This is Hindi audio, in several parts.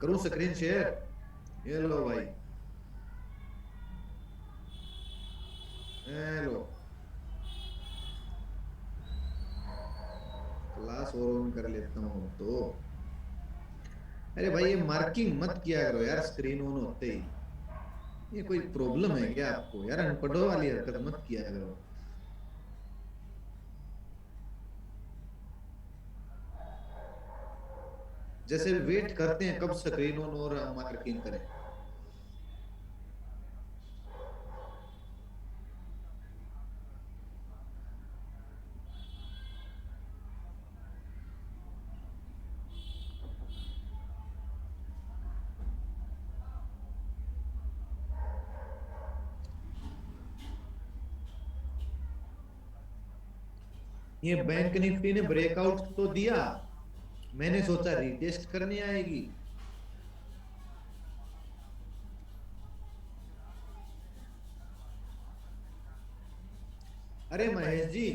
करूं स्क्रीन शेयर? ये लो भाई। लो, क्लास और ऑन कर लेता हूँ अब तो। अरे भाई ये मार्किंग मत किया करो यार स्क्रीन ऑन होते ही। ये कोई प्रॉब्लम है क्या आपको यार? अनपढ़ों वाली हरकत मत किया करो। जैसे वेट करते हैं कब स्क्रीन ऑन और हम मार्किंग करें। ये बैंक निफ्टी ने ब्रेकआउट तो दिया, मैंने सोचा रीटेस्ट करने आएगी। अरे महेश जी,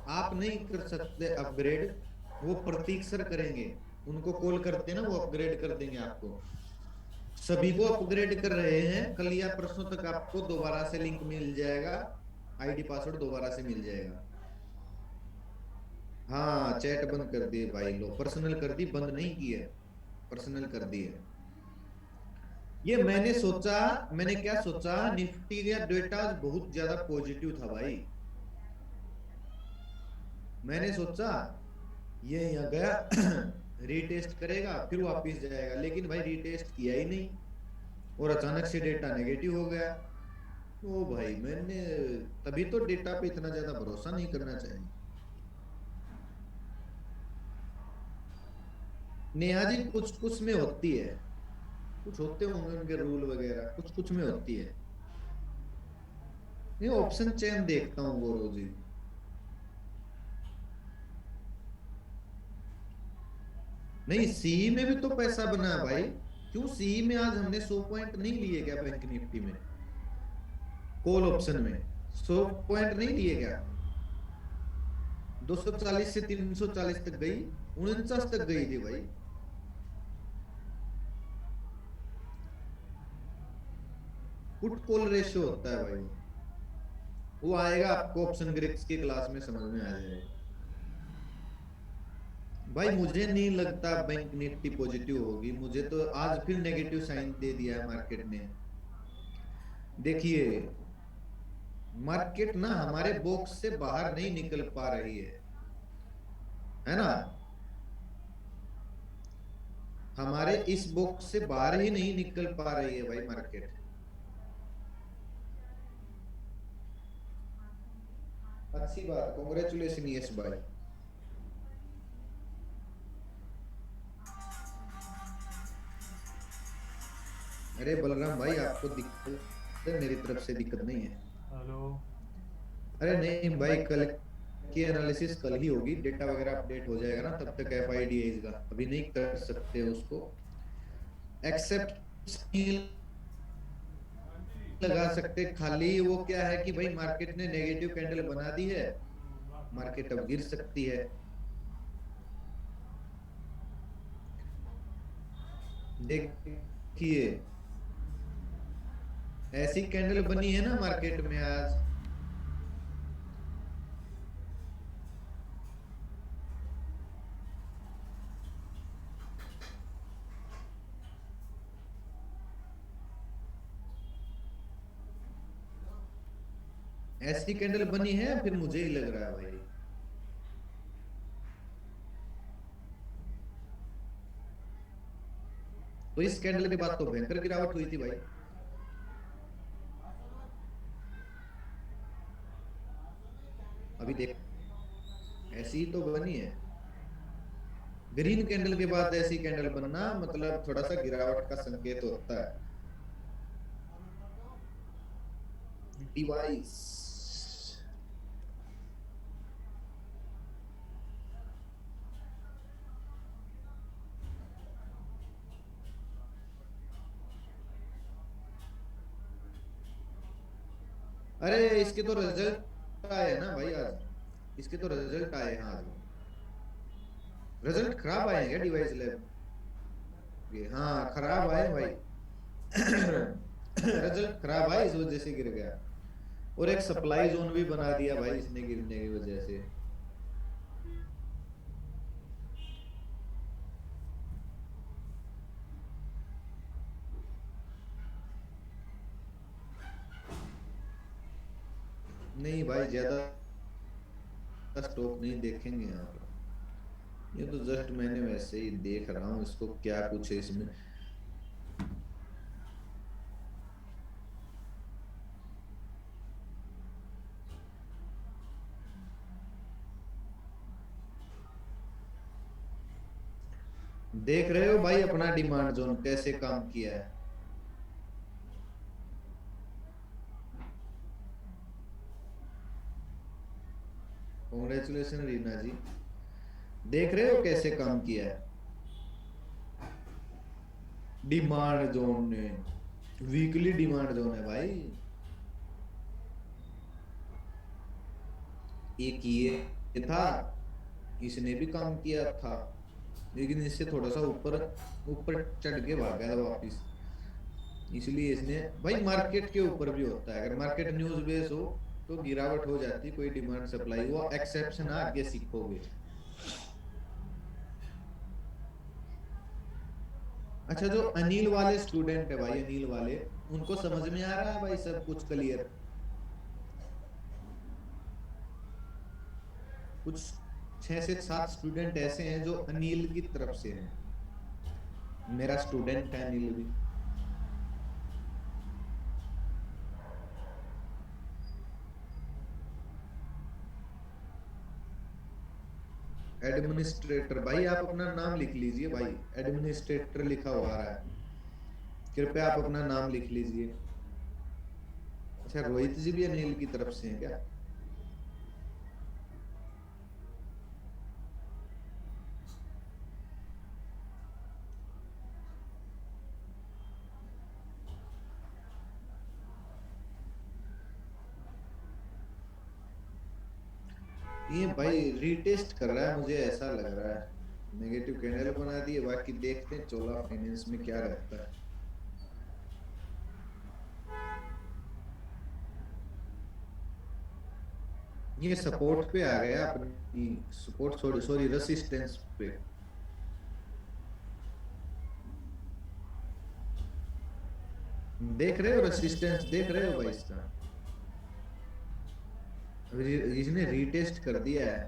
आप नहीं कर सकते अपग्रेड, वो प्रतीक सर करेंगे। उनको कॉल करते हैं ना, वो अपग्रेड कर देंगे आपको। सभी को अपग्रेड कर रहे हैं, कल या परसों तक आपको दोबारा से लिंक मिल जाएगा। आईडी पासवर्ड दोबारा से मिल जाएगा। हाँ चैट बंद कर दिए भाई, लो पर्सनल कर दी, बंद नहीं की है, पर्सनल कर दी है। ये मैंने सोचा, मैंने क्या सोचा, निफ्टी का डेटा बहुत ज्यादा पॉजिटिव था भाई। मैंने सोचा ये यहाँ गया रीटेस्ट करेगा फिर वापिस जाएगा, लेकिन भाई रीटेस्ट किया ही नहीं और अचानक से डेटा नेगेटिव हो गया। ओ भाई मैंने, तभी तो डेटा पे इतना ज्यादा भरोसा नहीं करना चाहिए। नेहा जी कुछ कुछ में होती है, कुछ होते होंगे उनके रूल वगैरह, कुछ कुछ में होती है। ये ऑप्शन चेन देखता हूँ गौरव जी। नहीं सीई में भी तो पैसा बना है भाई। क्यों सीई में आज हमने 100 पॉइंट नहीं लिए क्या बैंक निफ्टी में? कॉल ऑप्शन में 100 पॉइंट नहीं लिए क्या? 240 से 340 तक गई, 49 तक गई थी भाई। पुट कॉल रेशियो होता है भाई, वो आएगा आपको ऑप्शन ग्रिक्स की क्लास में समझ में आ जाएगा। भाई मुझे नहीं लगता बैंक निफ्टी पॉजिटिव होगी, मुझे तो आज फिर नेगेटिव साइन दे दिया है मार्केट ने। देखिए, मार्केट ना हमारे बॉक्स से बाहर नहीं निकल पा रही है ना? हमारे इस बॉक्स से बाहर ही नहीं निकल पा रही है भाई मार्केट। अच्छी बात, कॉन्ग्रेचुलेशन यस भाई। अरे बलराम भाई आपको दिक्कत है, मेरी तरफ से दिक्कत नहीं है। हेलो। अरे नहीं भाई, कल की एनालिसिस कल ही होगी, डेटा वगैरह अपडेट हो जाएगा ना, तब तक एफआईडीआई का अभी नहीं कर सकते उसको। एक्सेप्ट लगा सकते, खाली वो क्या है कि भाई मार्केट ने नेगेटिव कैंडल बना दी है, मार्केट अब गिर सकती है। देखिए, ऐसी कैंडल बनी है ना मार्केट में आज। ऐसी कैंडल बनी है, फिर मुझे ही लग रहा है भाई। तो इस कैंडल के बाद तो भयंकर गिरावट हुई थी भाई। अभी देख, ऐसी ही तो बनी है। ग्रीन कैंडल के बाद ऐसी कैंडल बनना मतलब थोड़ा सा गिरावट का संकेत होता है। डिवाइस, अरे इसके तो रिजल्ट आए हैं ना भाई आज, इसके तो रिजल्ट आए हैं आज। रिजल्ट खराब आए हैं क्या डिवाइस लैब? ये हाँ खराब आए भाई। रिजल्ट खराब आया इस वजह से गिर गया। और एक सप्लाई जोन भी बना दिया भाई इसने गिरने की वजह से। नहीं भाई ज्यादा स्टॉक नहीं देखेंगे यहाँ पर। ये तो जस्ट मैंने वैसे ही देख रहा हूँ इसको क्या कुछ है इसमें। देख रहे हो भाई अपना डिमांड जोन कैसे काम किया है। कॉन्ग्रेचुलेशन रीना जी। देख रहे हो कैसे काम किया है डिमांड जोन ने। वीकली डिमांड जोन है भाई। एक ये था, इसने भी काम किया था, लेकिन इससे थोड़ा सा ऊपर ऊपर चढ़ के भाग गया था वापिस। इसलिए इसने भाई मार्केट के ऊपर भी होता है, अगर मार्केट न्यूज बेस हो तो गिरावट हो जाती है, कोई डिमांड सप्लाई वो एक्सेप्शन है, आगे सीखोगे। अच्छा जो अनिल वाले स्टूडेंट है भाई, अनिल वाले, उनको समझ में आ रहा है भाई सब कुछ क्लियर। कुछ 6 से 7 स्टूडेंट ऐसे हैं जो अनिल की तरफ से हैं। मेरा स्टूडेंट है अनिल भी। एडमिनिस्ट्रेटर भाई आप अपना नाम लिख लीजिए भाई, एडमिनिस्ट्रेटर लिखा हुआ आ रहा है, कृपया आप अपना नाम लिख लीजिए। अच्छा रोहित जी भी अनिल की तरफ से हैं क्या। ये भाई रीटेस्ट कर रहा है मुझे ऐसा लग रहा है। नेगेटिव कैंडल बना दिए, बाकी देखते हैं चोला फाइनेंस में क्या रहता है। ये सपोर्ट पे आ गया अपनी, सपोर्ट सॉरी सॉरी रेसिस्टेंस पे। देख रहे हो रेसिस्टेंस, देख रहे हो भाई इसका। इसने रीटेस्ट कर दिया है।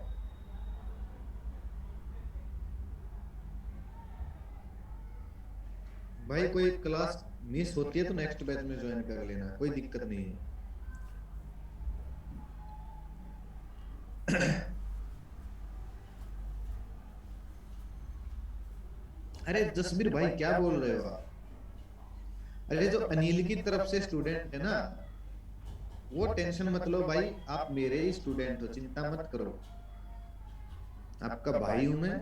भाई कोई क्लास मिस होती है तो नेक्स्ट बैच में ज्वाइन कर लेना, कोई दिक्कत नहीं है। अरे जसबीर भाई क्या बोल रहे हो आप। अरे जो अनिल की तरफ से स्टूडेंट है ना, वो टेंशन मत लो भाई, आप मेरे ही स्टूडेंट हो, चिंता मत करो, आपका भाई हूं मैं,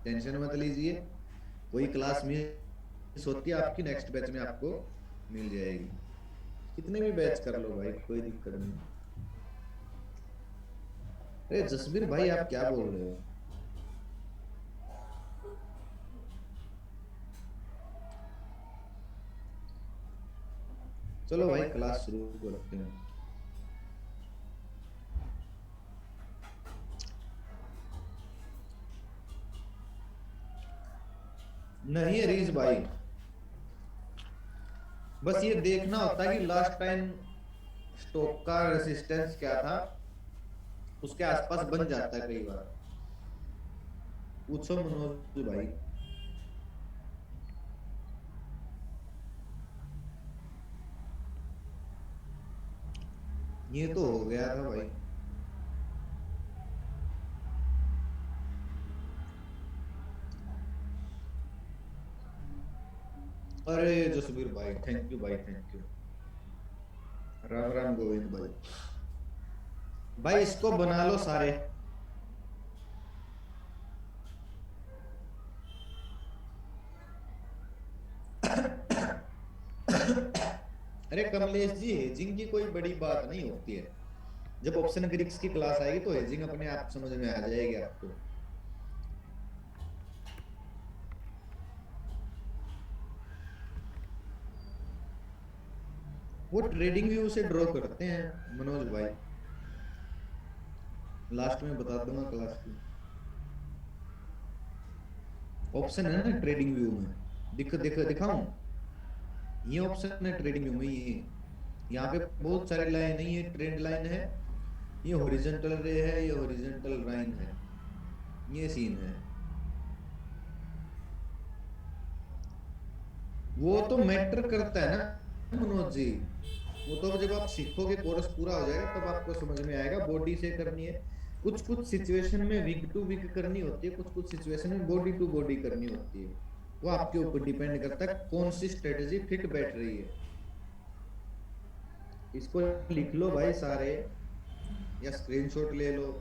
टेंशन मत लीजिए। कोई क्लास मिस होती है आपकी नेक्स्ट बैच में आपको मिल जाएगी, कितने भी बैच कर लो भाई कोई दिक्कत नहीं। अरे जसबीर भाई आप क्या बोल रहे हो। चलो भाई क्लास शुरू करते हैं। नहीं रीज भाई, बस ये देखना होता है कि लास्ट टाइम स्टॉक का रेसिस्टेंस क्या था, उसके आसपास बन जाता है कई बार। पूछो मनोज भाई। ये तो हो गया था भाई। अरे जसबीर भाई थैंक यू भाई, थैंक यू। राम राम गोविंद भाई। भाई इसको बना लो सारे। अरे कमलेश जी हेजिंग की कोई बड़ी बात नहीं होती है, जब ऑप्शन ग्रिक्स की क्लास आएगी तो हेजिंग अपने आप समझ में आ जाएगी आपको। वो ट्रेडिंग व्यू से ड्रॉ करते हैं मनोज भाई, लास्ट में बता दूंगा क्लास की। ऑप्शन है ना ट्रेडिंग व्यू में, दिखाऊं? ये ऑप्शन है ट्रेडिंग व्यू में, ये यहाँ पे बहुत सारी लाइन है, ये ट्रेंड लाइन है, ये हॉरिजॉन्टल रे है, ये हॉरिजॉन्टल लाइन है, ये सीन है। वो तो मैटर करता है ना मनोज जी, वो तो जब आप सीखोगे, कोर्स पूरा हो जाएगा तब आपको समझ में आएगा। बॉडी से करनी है, कुछ कुछ सिचुएशन में विग टू विग करनी होती है, कुछ कुछ सिचुएशन में बॉडी टू बॉडी करनी होती है। वो आपके ऊपर डिपेंड करता है कौन सी स्ट्रेटेजी फिट बैठ रही है। इसको लिख लो भाई सारे, या स्क्रीनशॉट ले लो।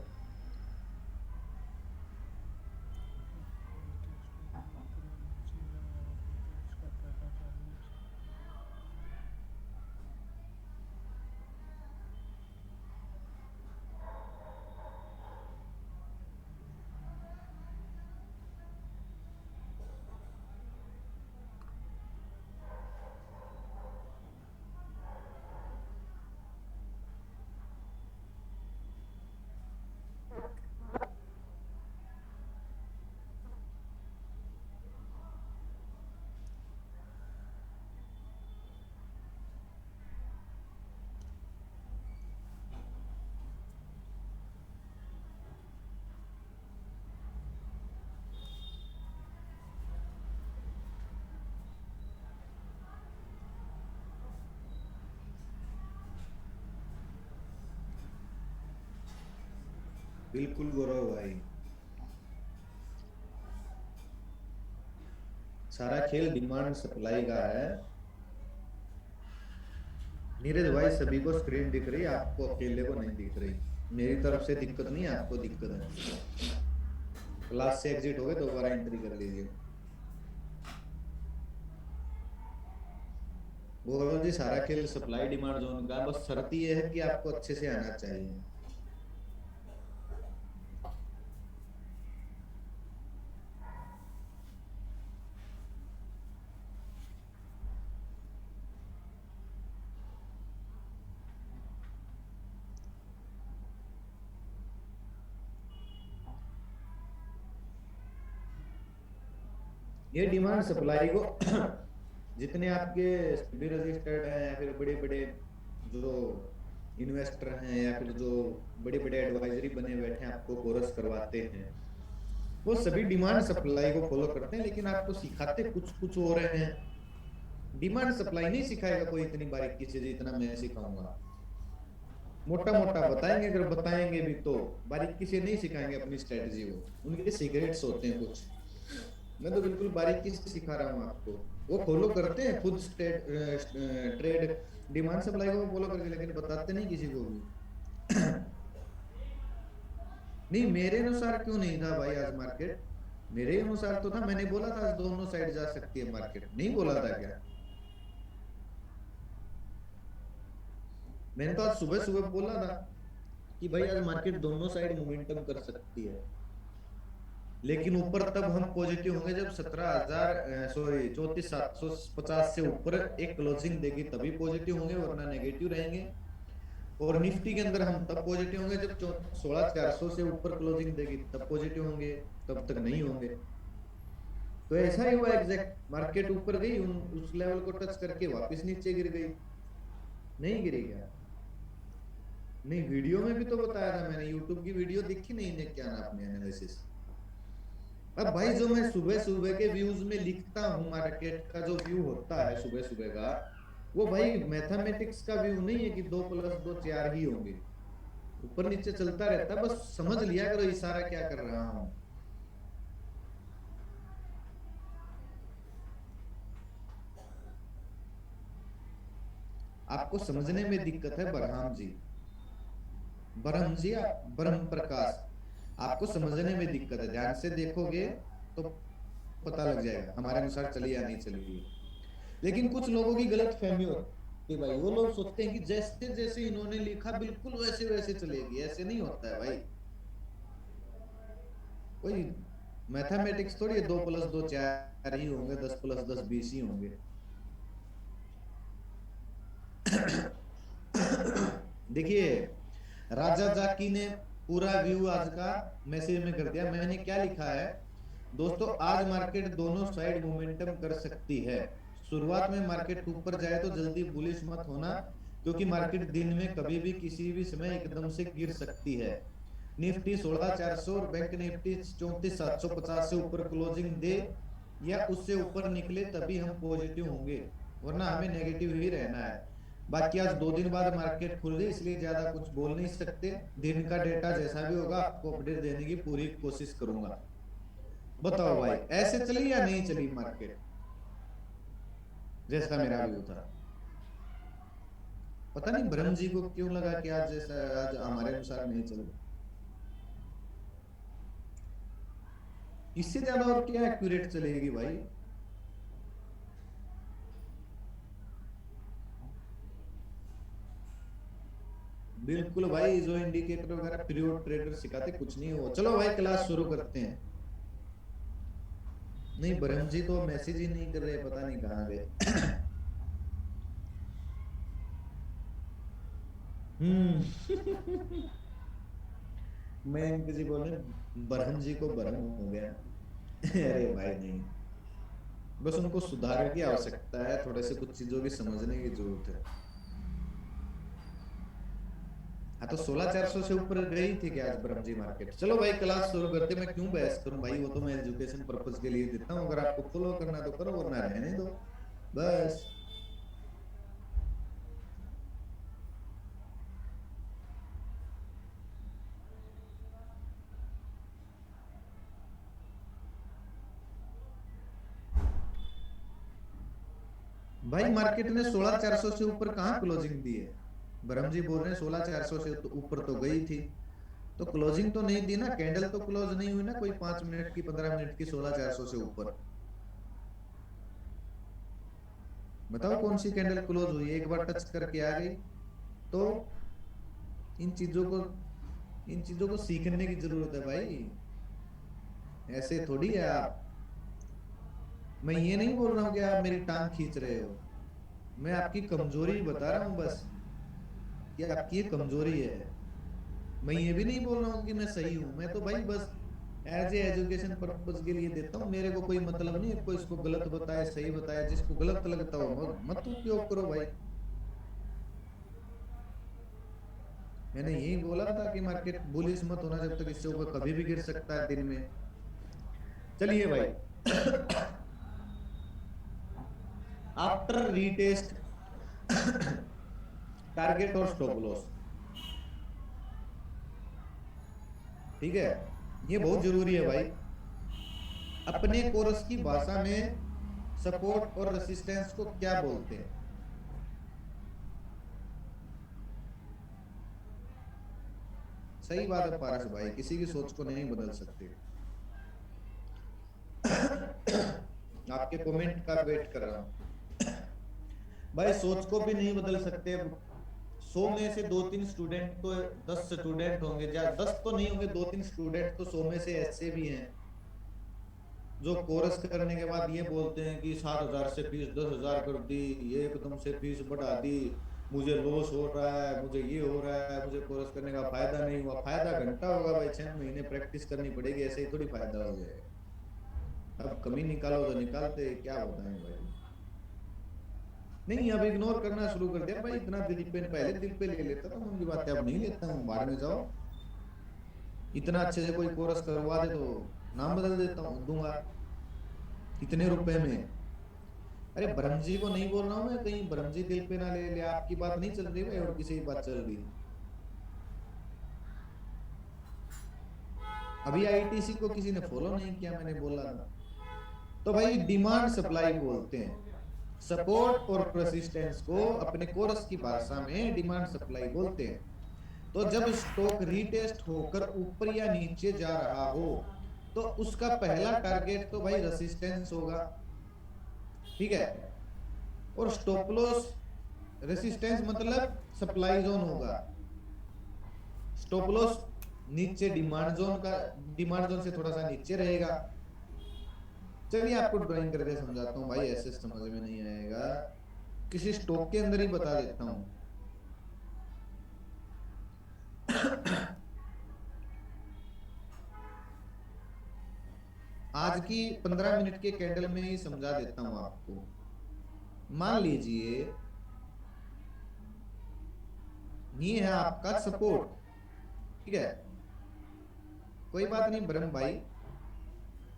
बिल्कुल गौरव भाई, सारा खेल डिमांड सप्लाई का है। नीरज भाई सभी को स्क्रीन दिख रही है, आपको अकेले को नहीं दिख रही। मेरी तरफ से दिक्कत नहीं है, आपको दिक्कत है। क्लास से एग्जिट हो गए, दोबारा एंट्री कर लीजिए। गौरव जी सारा खेल सप्लाई डिमांड जोन का, बस शर्त ये है कि आपको अच्छे से आना चाहिए। ये डिमांड सप्लाई को जितने आपके स्टडी रजिस्टर्ड हैं, या फिर बड़े बड़े जो इन्वेस्टर हैं, या फिर जो बड़े बड़े एडवाइजरी बने बैठे हैं आपको कोर्स करवाते हैं, वो सभी डिमांड सप्लाई को फॉलो करते हैं, लेकिन आपको सिखाते कुछ कुछ हो रहे हैं। डिमांड सप्लाई नहीं सिखाएगा कोई इतनी बारीकी से जितना मैं सिखाऊंगा। मोटा मोटा बताएंगे, अगर बताएंगे भी तो बारीकी से नहीं सिखाएंगे अपनी स्ट्रेटजी। वो उनके सीक्रेट्स होते हैं कुछ, मैं तो बिल्कुल बारीकी से सिखा रहा हूँ आपको। वो फॉलो करते हैं खुद ट्रेड डिमांड सप्लाई को फॉलो करके, लेकिन बताते नहीं किसी को भी। नहीं मेरे अनुसार क्यों नहीं था भाई आज मार्केट? मेरे अनुसार तो था, मैंने बोला था आज दोनों साइड जा सकती है मार्केट, नहीं बोला था क्या? मैंने तो आज सुबह सुबह बोला था कि भाई आज मार्केट दोनों साइड मोमेंटम कर सकती है, लेकिन ऊपर तब हम पॉजिटिव होंगे जब 17,000 सॉरी 34,750 से ऊपर एक क्लोजिंग देगी, तभी पॉजिटिव होंगे, वरना नेगेटिव रहेंगे। और निफ्टी के अंदर हम तब पॉजिटिव होंगे जब 16,400 से ऊपर क्लोजिंग देगी, तब पॉजिटिव होंगे, तब तक नहीं होंगे। तो ऐसा ही हुआ एग्जैक्ट, मार्केट ऊपर गई, उस लेवल को टच करके वापस नीचे गिर गई। नहीं गिरी क्या? नहीं, वीडियो में भी तो बताया था मैंने, यूट्यूब की वीडियो देखी नहीं ने, क्या ना आपने एनालिसिस। अब भाई जो मैं सुबह सुबह के व्यूज में लिखता हूँ, मार्केट का जो व्यू होता है सुबह सुबह का, वो भाई मैथमेटिक्स का व्यू नहीं है कि 2+2 4 ही होंगे, ऊपर नीचे चलता रहता है। बस समझ लिया करो इशारा क्या कर रहा हूं। आपको समझने में दिक्कत है बरहम जी, ब्रह्म जी, ब्रह्म प्रकाश, आपको समझने में दिक्कत है। ध्यान से देखोगे तो पता लग जाएगा हमारे अनुसार चली या नहीं चली। लेकिन कुछ लोगों की गलत फहमी होती है भाई, वो लोग सोचते हैं कि जैसे जैसे इन्होंने लिखा बिल्कुल वैसे वैसे चलेगी, ऐसे नहीं होता है भाई। कोई मैथमेटिक्स थोड़ी है 2+2 4 ही होंगे, 10+10 20 ही होंगे। देखिए, राजा जाकी ने पूरा व्यू आज का मैसेज में कर दिया। मैंने क्या लिखा है दोस्तों, आज मार्केट दोनों साइड मोमेंटम कर सकती है। शुरुआत में मार्केट ऊपर जाए तो जल्दी बुलिश मत होना, क्योंकि मार्केट दिन में कभी भी किसी भी समय एकदम से गिर सकती है। निफ्टी 16,400 और बैंक निफ्टी 34,750 से ऊपर क्लोजिंग दे या उससे ऊपर निकले तभी हम पॉजिटिव होंगे, वरना हमें नेगेटिव ही रहना है। बाकी आज 2 दिन बाद मार्केट खुल गई, इसलिए ज्यादा कुछ बोल नहीं सकते। दिन का डेटा जैसा भी होगा आपको अपडेट देने की पूरी कोशिश करूंगा। बताओ भाई, ऐसे चली या नहीं चली मार्केट, जैसा मेरा व्यू था? पता नहीं ब्रह्म जी को क्यों लगा कि आज जैसा, आज हमारे अनुसार नहीं चल। इससे ज्यादा और क्या एक्यूरेट चलेगी भाई? बिल्कुल भाई, जो इंडिकेटर वगैरह पीरियड ट्रेडर सिखाते कुछ नहीं हो। चलो भाई क्लास शुरू करते हैं। नहीं, ब्रह्म जी तो मैसेज ही नहीं कर रहे, पता नहीं कहाँ गए। हम्म। मयंक जी बोले ब्रह्म जी को भ्रम हो गया। अरे भाई नहीं, बस उनको सुधार की आवश्यकता है, थोड़े से कुछ चीजों की समझने की जरूरत है। हाँ, तो 16,400 से ऊपर गई थी क्या आज ब्रह्म जी मार्केट? चलो भाई क्लास शुरू करते। मैं क्यों बहस करूं भाई, वो तो मैं एजुकेशन पर्पज के लिए देता हूँ। अगर आपको फॉलो करना है तो करो, वरना रहने दो बस। भाई मार्केट ने 16,400 से ऊपर कहाँ क्लोजिंग दी है? ब्रह्म जी बोल रहे हैं 16,400 से तो ऊपर तो गई थी, तो क्लोजिंग तो नहीं दी ना, कैंडल तो क्लोज नहीं हुई ना कोई 5 मिनट की 15 मिनट की 16,400 से ऊपर। बताओ कौन सी कैंडल क्लोज हुई, एक बार टच करके आ गई। तो इन चीजों को इन चीजों को सीखने की जरूरत है भाई, ऐसे थोड़ी है आप। मैं ये नहीं बोल रहा हूँ कि आप मेरी टांग खींच रहे हो, मैं आपकी कमजोरी बता रहा हूँ बस, कि आपकी ये कमजोरी है। मैं ये भी नहीं बोल रहा हूँ कि मैं सही हूँ, मैं तो भाई बस एज ए एजुकेशन पर्पज के लिए देता हूँ। मेरे को कोई मतलब नहीं है कोई इसको गलत बताए सही बताए, जिसको गलत लगता हो मत उपयोग करो भाई। मैंने यही बोला था कि मार्केट बुलिश मत होना, जब तक इससे ऊपर कभी भी गिर सकता है दिन में। चलिए भाई, आफ्टर रीटेस्ट टारगेट और स्टॉप लॉस, ठीक है, ये बहुत जरूरी है भाई। अपने कोर्स की भाषा में सपोर्ट और रेसिस्टेंस को क्या बोलते हैं? सही बात है पारस भाई, किसी की सोच को नहीं बदल सकते। आपके कमेंट का वेट कर रहा हूं भाई। सोच को भी नहीं बदल सकते। 100 में से 2-3 स्टूडेंट तो, 10 स्टूडेंट होंगे या 10 तो नहीं होंगे, 2-3 स्टूडेंट तो 100 में से ऐसे भी हैं जो कोर्स करने के बाद ये बोलते हैं कि 7,000 से फीस 10,000 कर दी, ये एकदम से फीस बढ़ा दी, मुझे लॉस हो रहा है, मुझे ये हो रहा है, मुझे कोर्स करने का फायदा नहीं हुआ। फायदा घंटा होगा भाई, 6 महीने प्रैक्टिस करनी पड़ेगी, ऐसे ही थोड़ी फायदा हो जाएगा। अब कमी निकालो तो निकालते क्या बताएं भाई। नहीं, अब इग्नोर करना शुरू कर दिया भाई। इतना दिल पे, पहले दिल पे ले लेता था उनकी बातें, अब नहीं लेता हूँ। बाद में जाओ, इतना अच्छे से कोई कोर्स करवा दे तो नाम बदल देता हूँ, दूंगा इतने रुपए में। अरे ब्रह्म जी को नहीं बोल रहा हूँ मैं, कहीं ब्रह्म जी दिल पे ना ले ले। आपकी बात नहीं चल रही भाई, और किसी की बात चल रही। अभी आईटीसी को किसी ने फॉलो नहीं किया, मैंने बोला था। तो भाई डिमांड सप्लाई बोलते हैं, सपोर्ट और परसिस्टेंस को अपने कोर्स की भाषा में डिमांड सप्लाई बोलते हैं। तो जब स्टॉक रीटेस्ट होकर ऊपर या नीचे जा रहा हो, तो उसका पहला टारगेट तो भाई रेसिस्टेंस होगा, ठीक है। और स्टॉप लॉस, रेसिस्टेंस मतलब सप्लाई जोन होगा, स्टॉप लॉस नीचे डिमांड जोन का, डिमांड जोन से थोड़ा सा नीचे रहेगा। चलिए आपको ड्राइंग करके समझाता हूँ भाई, ऐसे समझ में नहीं आएगा। किसी स्टॉक के अंदर ही बता देता हूं। आज की 15 मिनट के कैंडल में ही समझा देता हूं आपको। मान लीजिए ये है आपका सपोर्ट, ठीक है। कोई बात नहीं ब्रह्म भाई,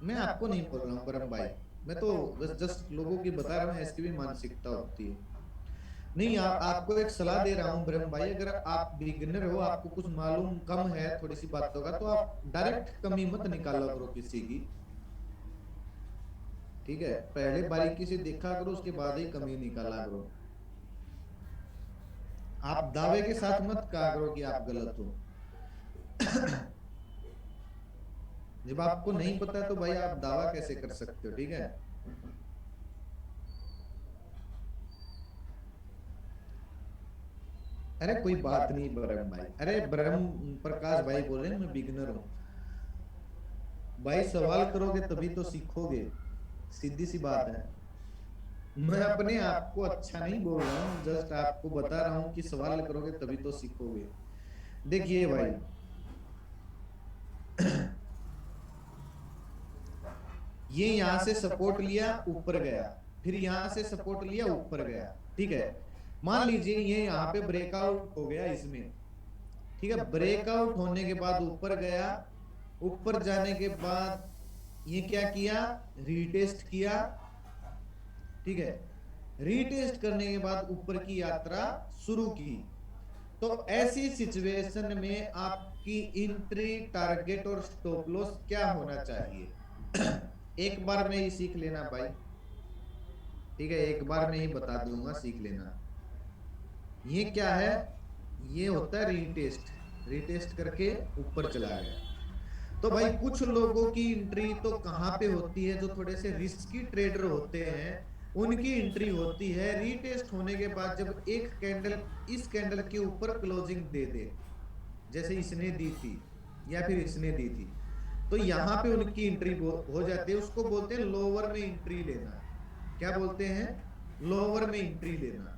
मैं आपको नहीं बोल रहा हूँ ब्रह्म भाई, मैं तो बस जस्ट लोगों की बता रहा हूँ ऐसी भी मानसिकता होती है। नहीं, आपको एक सलाह दे रहा हूँ ब्रह्म भाई, अगर आप बिगिनर हो, आपको कुछ मालूम कम है थोड़ी सी बातों का, तो आप डायरेक्ट कमी मत निकाला करो किसी की, ठीक है। पहले बारीकी से देखा करो, उसके बाद ही कमी निकाला करो। आप दावे के साथ मत कहा करो कि आप गलत हो। जब आपको नहीं पता है तो भाई आप दावा कैसे कर सकते हो, ठीक है। अरे कोई बात नहीं ब्रह्म भाई, अरे ब्रह्म प्रकाश भाई बोल रहे हैं मैं बिगिनर हूँ। भाई सवाल करोगे तभी तो सीखोगे, सीधी सी बात है। मैं अपने आप को अच्छा नहीं बोल रहा हूँ, जस्ट आपको बता रहा हूँ कि सवाल करोगे तभी तो सीखोगे। देखिए भाई, ये यहां से सपोर्ट लिया ऊपर गया, फिर यहां से सपोर्ट लिया ऊपर गया, ठीक है। मान लीजिए ये यहाँ पे ब्रेकआउट हो गया इसमें, ठीक है। ब्रेकआउट होने के बाद ऊपर गया, ऊपर जाने के बाद ये क्या किया, रीटेस्ट किया, ठीक है। रीटेस्ट करने के बाद ऊपर की यात्रा शुरू की। तो ऐसी सिचुएशन में आपकी एंट्री टारगेट और स्टॉप लॉस क्या होना चाहिए? एक बार में ही सीख लेना भाई, ठीक है, एक बार में ही बता दूंगा, सीख लेना। ये क्या है, ये होता है रीटेस्ट, रीटेस्ट करके ऊपर चला गया। तो भाई कुछ लोगों की एंट्री तो कहाँ पे होती है, जो थोड़े से रिस्की ट्रेडर होते हैं, उनकी एंट्री होती है रीटेस्ट होने के बाद, जब एक कैंडल इस कैंडल के ऊपर क्लोजिंग दे दे, जैसे इसने दी थी या फिर इसने दी थी, तो यहाँ पे उनकी एंट्री हो जाती है। उसको बोलते हैं लोअर में एंट्री लेना। क्या बोलते हैं? लोअर में एंट्री लेना,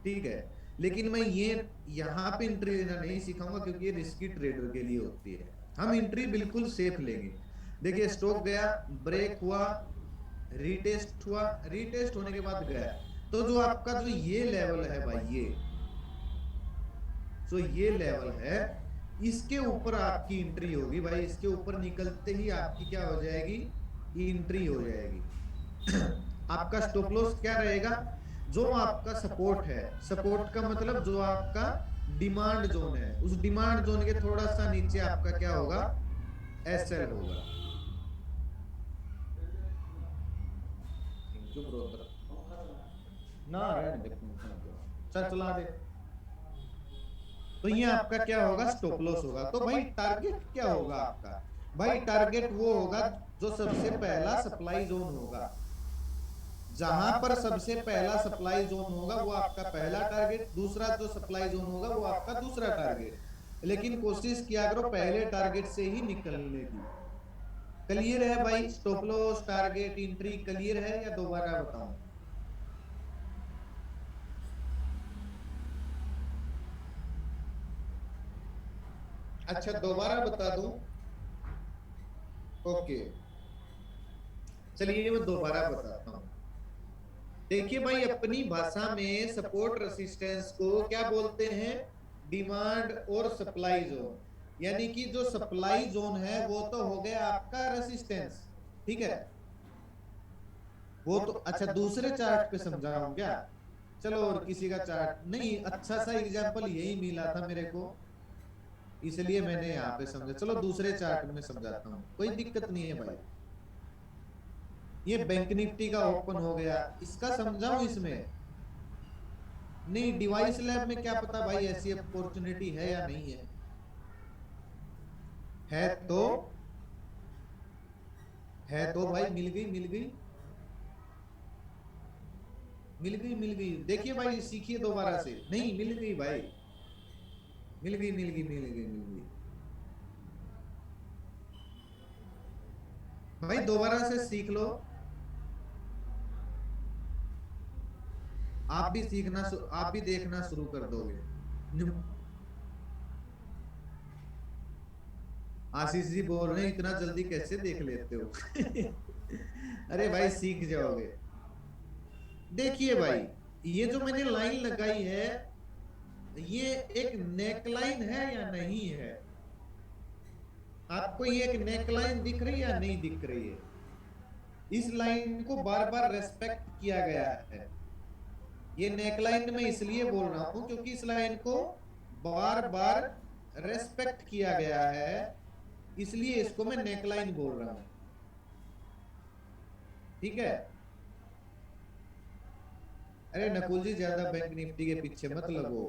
ठीक है। लेकिन मैं ये यहाँ पे एंट्री लेना नहीं सिखाऊंगा, क्योंकि ये रिस्की ट्रेडर के लिए होती है। हम एंट्री बिल्कुल सेफ लेंगे। देखिए स्टॉक गया, ब्रेक हुआ, रीटेस्ट हुआ, रीटेस्ट होने के बाद गया, तो जो आपका जो ये लेवल है भाई, ये लेवल है, इसके ऊपर आपकी एंट्री होगी भाई। इसके ऊपर निकलते ही आपकी क्या हो जाएगी, एंट्री हो जाएगी। आपका स्टॉप लॉस क्या रहेगा, जो आपका सपोर्ट है, सपोर्ट का मतलब जो आपका डिमांड जोन है, उस डिमांड जोन के थोड़ा सा नीचे आपका क्या होगा, एसएल होगा। Thank you brother. ना रहने दे, चल चला दे। तो ये आपका क्या होगा, स्टॉप लॉस होगा। तो भाई टारगेट क्या होगा आपका? भाई टारगेट वो होगा जो सबसे पहला सप्लाई जोन होगा। जहां पर सबसे पहला सप्लाई जोन होगा वो आपका पहला टारगेट, दूसरा जो सप्लाई जोन होगा वो आपका दूसरा टारगेट। लेकिन कोशिश किया करो पहले टारगेट से ही निकलने की। क्लियर है भाई? Stop loss, target, entry clear है या दोबारा बताऊं? अच्छा दोबारा बता दूं? ओके, चलिए मैं दोबारा बताता हूं। देखिए भाई, अपनी भाषा में सपोर्ट रेसिस्टेंस को क्या बोलते हैं, डिमांड और सप्लाई जोन। यानी कि जो सप्लाई जोन है वो तो हो गया आपका रेसिस्टेंस, ठीक है। वो तो अच्छा दूसरे चार्ट पे समझाऊं क्या? चलो और किसी का चार्ट नहीं, अच्छा सा एग्जांपल यही मिला था मेरे को, इसलिए मैंने यहाँ पे समझा। चलो दूसरे चार्ट में समझाता हूँ, कोई दिक्कत नहीं है भाई। ये बैंक निफ्टी का ओपन हो गया, इसका समझाऊं इसमें? नहीं, डिवाइस लैब में क्या पता भाई ऐसी अपॉर्चुनिटी है या नहीं है। है तो, है तो भाई मिल गई, मिल गई, मिल गई, मिल गई। देखिए भाई सीखिए दोबारा से, नहीं मिल गई भाई, मिल गई, मिल गई, मिल गई, मिल गई। भाई दोबारा से सीख लो। आप भी देखना शुरू कर दोगे। आशीष जी बोल रहे हैं इतना जल्दी कैसे देख लेते हो? अरे भाई सीख जाओगे। देखिए भाई, ये जो मैंने लाइन लगाई है, ये एक नेकलाइन है या नहीं है? आपको ये एक नेकलाइन दिख रही है या नहीं दिख रही है? इस लाइन को बार बार रेस्पेक्ट किया गया है। ये नेकलाइन में इसलिए बोल रहा हूं क्योंकि इस लाइन को बार बार रेस्पेक्ट किया गया है, इसलिए इसको मैं नेकलाइन बोल रहा हूं। ठीक है। अरे नकुल जी ज्यादा बैंक निफ्टी के पीछे मत लगो,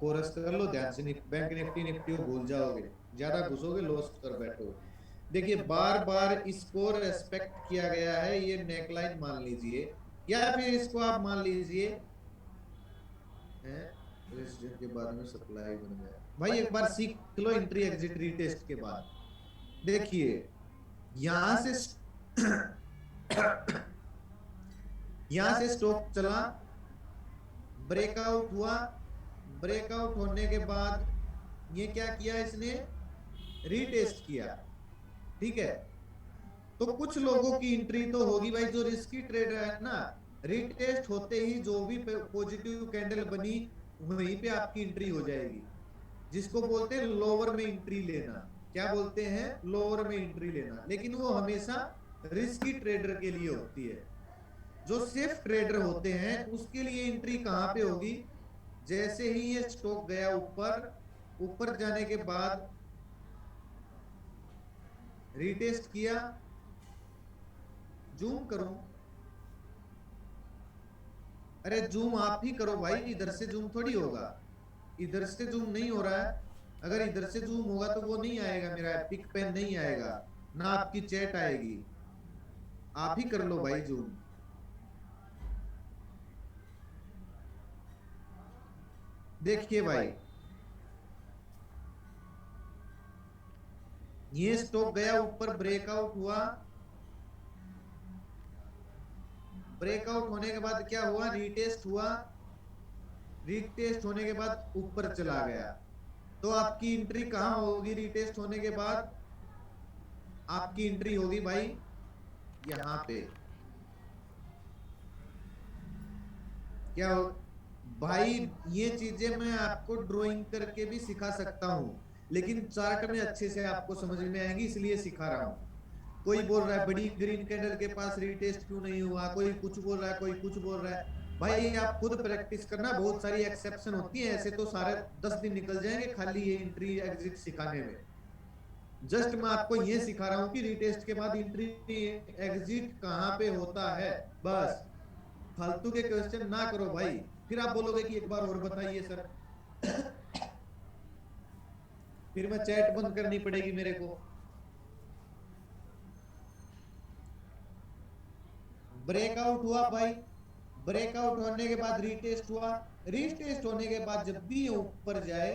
कोरस कर लो ध्यान से, बैंक निफ्टी निफ्टी को भूल जाओगे, ज्यादा घुसोगे लॉस कर बैठोगे। देखिए बार बार इसको रेस्पेक्ट किया गया है, ये नेकलाइन मान लीजिए, या फिर इसको आप मान लीजिए है, रेजिस्टेंस के बाद में सप्लाई बन गया। भाई एक बार सीख लो एंट्री एग्जिट रीटेस्ट के बाद। देखिए यहां से यहां से स्टॉक चला, ब्रेकआउट हुआ, ब्रेकआउट होने के बाद ये क्या किया इसने, रीटेस्ट किया। ठीक है। तो कुछ लोगों की एंट्री तो होगी भाई, जो रिस्की ट्रेडर है ना, रीटेस्ट होते ही जो भी पॉजिटिव कैंडल बनी वहीं पे आपकी एंट्री हो जाएगी, जिसको बोलते हैं लोअर में एंट्री लेना। क्या बोलते हैं, लोअर में एंट्री लेना। लेकिन वो हमेशा रिस्की ट्रेडर के लिए होती है। जो सेफ ट्रेडर होते हैं उसके लिए एंट्री कहां पे होगी, जैसे ही ये स्टॉक गया ऊपर, ऊपर जाने के बाद रीटेस्ट किया, जूम करो, अरे जूम आप ही करो भाई, इधर से जूम थोड़ी होगा, इधर से जूम नहीं हो रहा है। अगर इधर से जूम होगा तो वो नहीं आएगा, मेरा पिक पेन नहीं आएगा, ना आपकी चैट आएगी। आप ही कर लो भाई जूम। देखिए भाई, ये स्टॉक गया ऊपर, ब्रेकआउट हुआ, ब्रेकआउट होने के बाद क्या हुआ, रीटेस्ट हुआ, रीटेस्ट होने के बाद ऊपर चला गया। तो आपकी एंट्री कहां होगी, रीटेस्ट होने के बाद आपकी एंट्री होगी भाई यहां पे। क्या हो भाई, ये चीजें मैं आपको ड्राइंग करके भी सिखा सकता हूं, लेकिन चार्ट में अच्छे से आपको समझ में आएंगी इसलिए सिखा रहा हूं। कोई बोल रहा है बड़ी ग्रीन कैंडल के पास रीटेस्ट क्यों नहीं हुआ, कोई कुछ बोल रहा है, कोई कुछ बोल रहा है। भाई आप खुद प्रैक्टिस करना, बहुत सारी एक्सेप्शन होती है, ऐसे तो सारे 10 दिन निकल जाएंगे खाली ये एंट्री एग्जिट सिखाने में। जस्ट मैं आपको ये सिखा रहा हूँ कि रीटेस्ट के बाद एंट्री एग्जिट कहाँ पे होता है, बस। फालतू के क्वेश्चन ना करो भाई, फिर आप बोलोगे कि एक बार और बताइए सर। फिर मैं चैट बंद करनी पड़ेगी मेरे को। ब्रेकआउट हुआ भाई, ब्रेकआउट होने के बाद रीटेस्ट हुआ, रीटेस्ट होने के बाद जब भी ये ऊपर जाए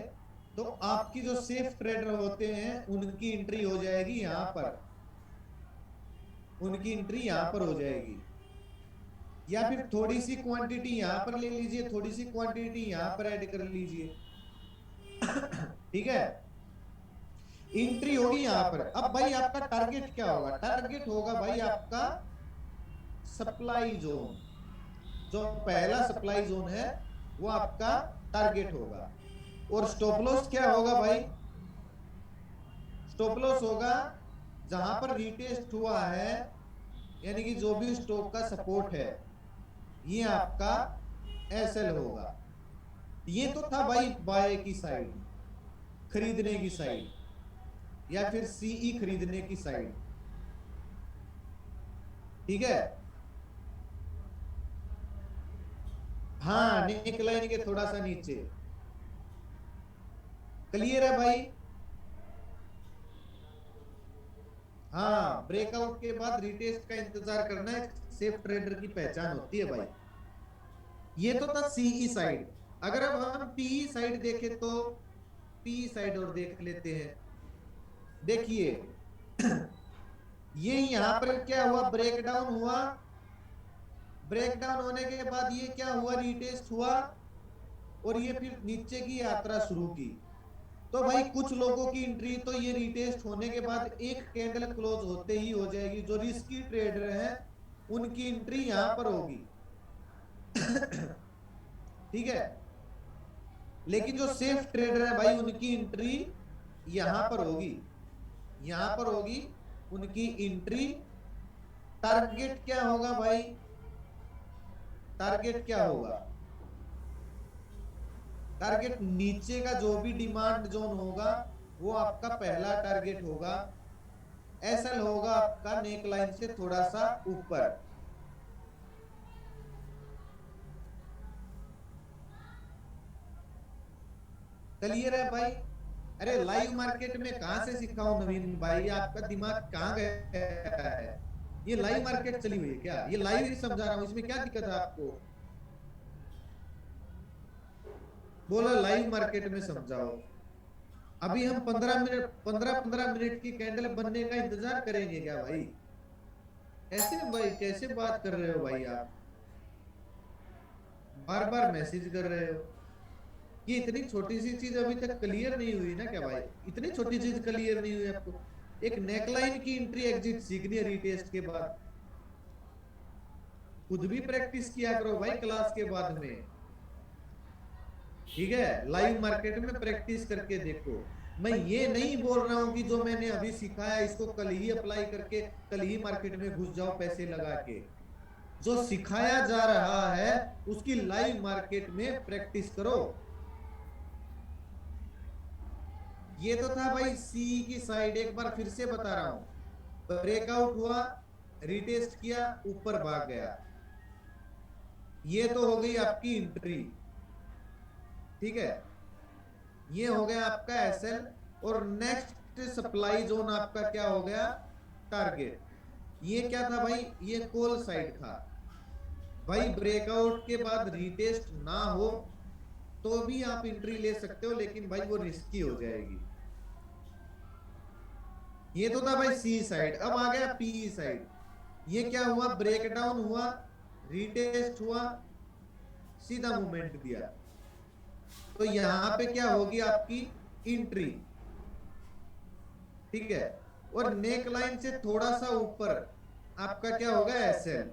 तो आपकी जो सेफ ट्रेडर होते हैं उनकी एंट्री हो जाएगी यहां पर, उनकी एंट्री यहां पर हो जाएगी। या फिर थोड़ी सी क्वांटिटी यहां पर ले लीजिए, थोड़ी सी क्वांटिटी यहां पर ऐड कर लीजिए। ठीक है। एंट्री होगी यहां पर। अब भाई आपका टारगेट क्या होगा, टारगेट होगा भाई आपका सप्लाई जोन। जो पहला सप्लाई जोन है वो आपका टारगेट होगा। और स्टॉप लॉस क्या होगा भाई, स्टॉप लॉस होगा जहां पर रीटेस्ट हुआ है, यानी कि जो भी स्टॉक का सपोर्ट है, ये आपका एसएल होगा। ये तो था भाई बाय की साइड, खरीदने की साइड, या फिर सीई खरीदने की साइड। ठीक है। हाँ नेकलाइन के थोड़ा सा नीचे। क्लियर है भाई। हाँ ब्रेकआउट के बाद रिटेस्ट का इंतजार करना एक सेफ ट्रेडर की पहचान होती है भाई। ये तो था सीई साइड। अगर अब हम पीई साइड देखें तो पीई साइड और देख लेते हैं। देखिए ये यहां पर क्या हुआ, ब्रेकडाउन हुआ, ब्रेक डाउन होने के बाद ये क्या हुआ, रीटेस्ट हुआ और ये फिर नीचे की यात्रा शुरू की। तो भाई कुछ लोगों की एंट्री तो ये रीटेस्ट होने के बाद एक कैंडल क्लोज होते ही हो जाएगी। जो रिस्की ट्रेडर हैं उनकी एंट्री यहां पर होगी। ठीक है, लेकिन जो सेफ ट्रेडर है भाई उनकी एंट्री यहां पर होगी, यहां पर होगी उनकी एंट्री। टारगेट क्या होगा भाई, टारगेट क्या होगा, टारगेट नीचे का जो भी डिमांड जोन होगा वो आपका पहला टारगेट होगा। एसएल होगा आपका नेक लाइन से थोड़ा सा ऊपर। क्लियर है भाई। अरे लाइव मार्केट में कहां से सीखा हूं नवीन भाई, आपका दिमाग कहां गया है। ये लाइव मार्केट चली हुई है क्या, ये लाइव ही समझा रहा हूं, इसमें क्या दिक्कत है आपको। बोला लाइव मार्केट में समझाओ। अभी हम 15 मिनट 15 15 मिनट की कैंडल बनने का इंतजार करेंगे क्या भाई। कैसे भाई, कैसे बात कर रहे हो भाई आप, बार बार मैसेज कर रहे हो। ये इतनी छोटी सी चीज अभी तक क्लियर नहीं हुई ना क्या भाई, इतनी छोटी चीज क्लियर नहीं हुई आपको। एक नेकलाइन की एंट्री एग्जिट सीखनी है रीटेस्ट के बाद। खुद भी प्रैक्टिस किया करो भाई क्लास के बाद में। ठीक है, लाइव मार्केट में प्रैक्टिस करके देखो। मैं ये नहीं बोल रहा हूं कि जो मैंने अभी सिखाया इसको कल ही अप्लाई करके कल ही मार्केट में घुस जाओ पैसे लगा के। जो सिखाया जा रहा है उसकी लाइव मार्केट में प्रैक्टिस करो। ये तो था भाई सी की साइड, एक बार फिर से बता रहा हूं। ब्रेकआउट हुआ, रिटेस्ट किया, ऊपर भाग गया, ये तो हो गई आपकी एंट्री। ठीक है, ये हो गया आपका एसएल। और नेक्स्ट सप्लाई जोन आपका क्या हो गया, टारगेट। ये क्या था भाई, ये कॉल साइड था। भाई ब्रेकआउट के बाद रिटेस्ट ना हो तो भी आप एंट्री ले सकते हो, लेकिन भाई वो रिस्की हो जाएगी। ये तो था भाई सी साइड। अब आ गया पी साइड। ये क्या हुआ, ब्रेकडाउन हुआ, रिटेस्ट हुआ, सीधा मूवमेंट दिया। तो यहां पे क्या होगी आपकी एंट्री। ठीक है, और नेक लाइन से थोड़ा सा ऊपर आपका क्या होगा, एसएल।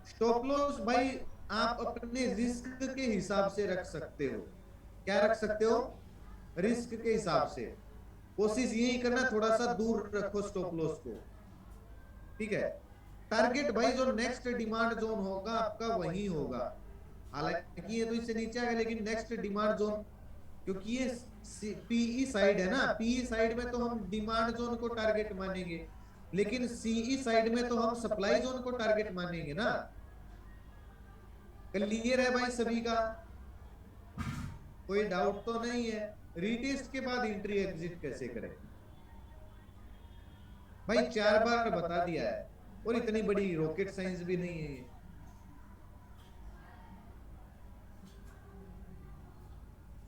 स्टॉप लॉस भाई आप अपने रिस्क के हिसाब से रख सकते हो। क्या रख सकते हो, रिस्क के हिसाब से। कोशिश यही करना थोड़ा सा दूर रखो स्टॉप लॉस को। ठीक है, टारगेट भाई जो नेक्स्ट डिमांड जोन होगा आपका वही होगा। हालांकि ये तो इससे नीचे आ गया, लेकिन नेक्स्ट डिमांड जोन, क्योंकि ये पीई साइड है ना, पीई साइड में तो हम डिमांड जोन को टारगेट मानेंगे, लेकिन सीई साइड में तो हम सप्लाई जोन को टारगेट मानेंगे ना। क्लियर है भाई सभी का, कोई डाउट तो नहीं है। रीटेस्ट के बाद एंट्री एग्जिट कैसे करें, भाई 4 बार बता दिया है, और इतनी बड़ी रॉकेट साइंस भी नहीं है ये।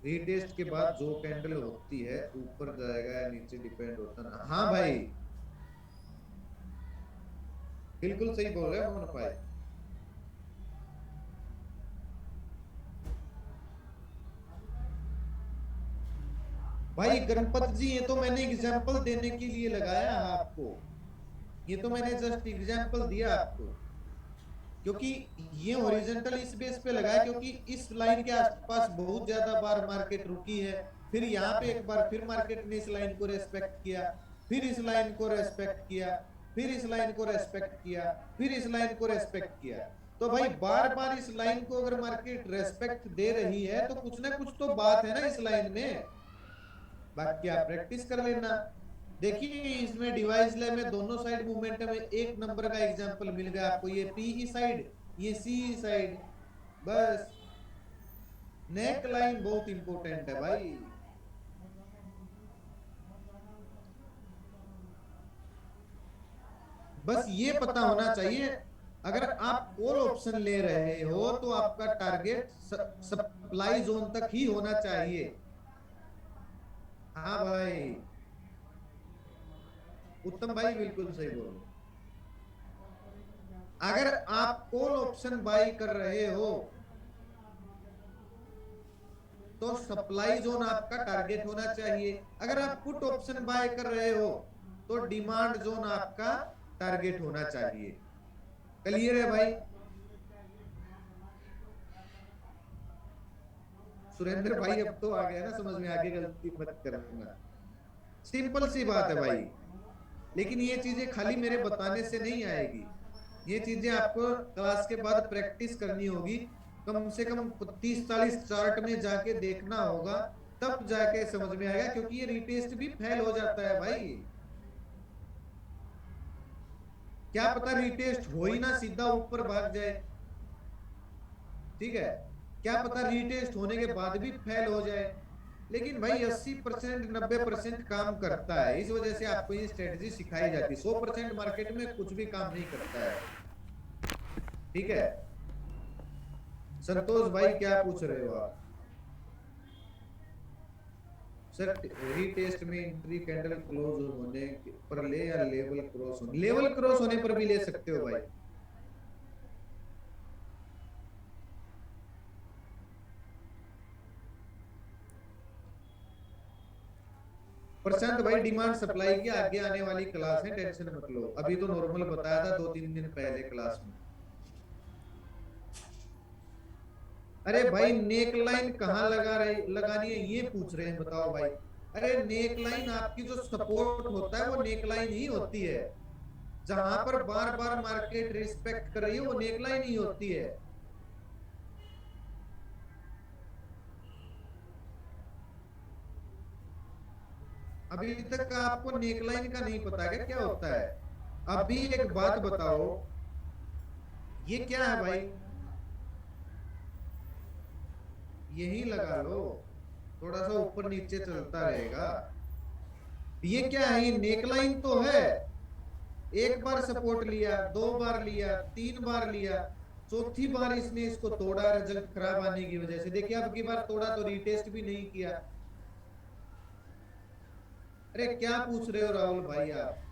रीटेस्ट के बाद जो कैंडल होती है ऊपर जाएगा या नीचे डिपेंड होता ना। हाँ भाई बिल्कुल सही बोल रहे हो मोहन भाई। भाई गणपत जी ये तो मैंने एग्जांपल देने के लिए लगाया है आपको, ये तो मैंने जस्ट एग्जांपल दिया आपको। क्योंकि ये हॉरिजॉन्टल इस बेस पे लगा है क्योंकि इस लाइन के आसपास बहुत ज्यादा बार मार्केट रुकी है। फिर यहाँ पे एक बार फिर मार्केट ने इस लाइन को रेस्पेक्ट किया, फिर इस लाइन को रेस्पेक्ट किया, फिर इस लाइन को रेस्पेक्ट किया, फिर इस लाइन को रेस्पेक्ट किया। तो भाई बार बार इस लाइन को अगर मार्केट रेस्पेक्ट दे रही है तो कुछ ना कुछ तो बात है ना इस लाइन में। बाकी आप प्रैक्टिस कर लेना। देखिए इसमें डिवाइस ले में दोनों साइड मूवमेंट में एक नंबर का एग्जांपल मिल गया आपको, ये पी साइड, ये सी साइड। बस नेक लाइन बहुत इंपॉर्टेंट है भाई। बस ये पता होना चाहिए, अगर आप कॉल ऑप्शन ले रहे हो तो आपका टारगेट सप्लाई जोन तक ही होना चाहिए। हाँ भाई, उत्तम भाई बिल्कुल सही बोल रहे। अगर आप कॉल ऑप्शन बाई कर रहे हो तो सप्लाई जोन आपका टारगेट होना चाहिए। अगर आप पुट ऑप्शन बाय कर रहे हो तो डिमांड जोन आपका टारगेट होना चाहिए। क्लियर है भाई? सुरेंद्र भाई अब तो आ गया ना समझ में, आगे गलती मत करना। सिंपल सी बात है भाई। लेकिन ये चीजें खाली मेरे बताने से नहीं आएगी, ये चीजें आपको क्लास के बाद प्रैक्टिस करनी होगी। कम से कम 30-40 चार्ट में जाके देखना होगा, तब जाके समझ में आएगा, क्योंकि ये रिटेस्ट भी फेल हो जाता है भाई। क्या पता रिटेस्ट हो ही ना, सीधा ऊपर भाग जाए। ठीक है, क्या पता रिटेस्ट होने के बाद भी फेल हो जाए। लेकिन भाई 80% 90% काम करता है, इस वजह से आपको ये स्ट्रेटजी सिखाई जाती है। 100% मार्केट में कुछ भी काम नहीं करता है। ठीक है, संतोष भाई क्या पूछ रहे हो आप? सर रीटेस्ट में एंट्री कैंडल क्लोज होने पर ले या लेवल क्रॉस होने, लेवल क्रॉस होने पर भी ले सकते हो भाई। प्रशांत भाई डिमांड सप्लाई की आगे आने वाली क्लास है, टेंशन मत लो। अभी तो नॉर्मल बताया था 2-3 दिन पहले क्लास में। अरे भाई नेक लाइन कहाँ लगा रहे लगानी है ये पूछ रहे हैं, बताओ भाई। अरे नेक लाइन आपकी जो सपोर्ट होता है वो नेक लाइन ही होती है। जहां पर बार बार मार्केट रिस्पेक्ट कर रही है वो नेक लाइन ही होती है। अभी तक का आपको नेक लाइन का नहीं पता क्या क्या होता है? अभी एक बात बताओ, ये क्या है भाई? यही लगा लो, थोड़ा सा ऊपर नीचे चलता रहेगा। ये क्या है? ये नेकलाइन तो है। एक बार सपोर्ट लिया, 2 बार लिया, 3 बार लिया, चौथी बार इसने इसको तोड़ा रिजल्ट खराब आने की वजह से। देखिए अब की बार तोड़ा तो रीटेस्ट भी नहीं किया। अरे क्या पूछ रहे हो राहुल भाई आप?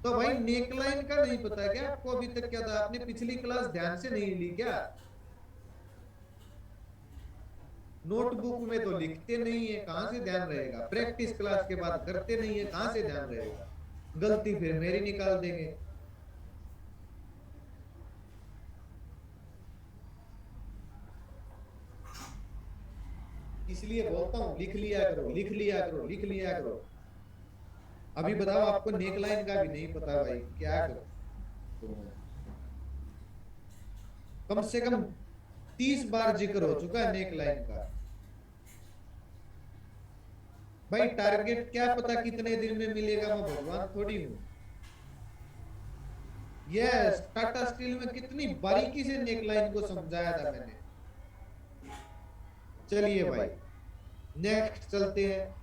तो भाई नेकलाइन का नहीं पता क्या आपको? अभी तक क्या था, आपने पिछली क्लास ध्यान से नहीं ली क्या? नोटबुक में तो लिखते नहीं है, कहां से ध्यान रहेगा? प्रैक्टिस क्लास के बाद करते नहीं है, कहां से ध्यान रहेगा? गलती फिर मेरी निकाल देंगे। इसलिए बोलता हूँ लिख लिया करो, लिख लिया करो, लिख लिया करो। अभी बताओ आपको नेक लाइन का भी नहीं पता भाई, क्या करो? तो कम से कम 30 बार जिक्र हो चुका है नेक लाइन का। भाई टारगेट क्या पता कितने दिन में मिलेगा, मैं भगवान थोड़ी हूँ। यस, टाटा स्टील में कितनी बारीकी से नेक लाइन को समझाया था मैंने। चलिए भाई नेक्स्ट चलते हैं।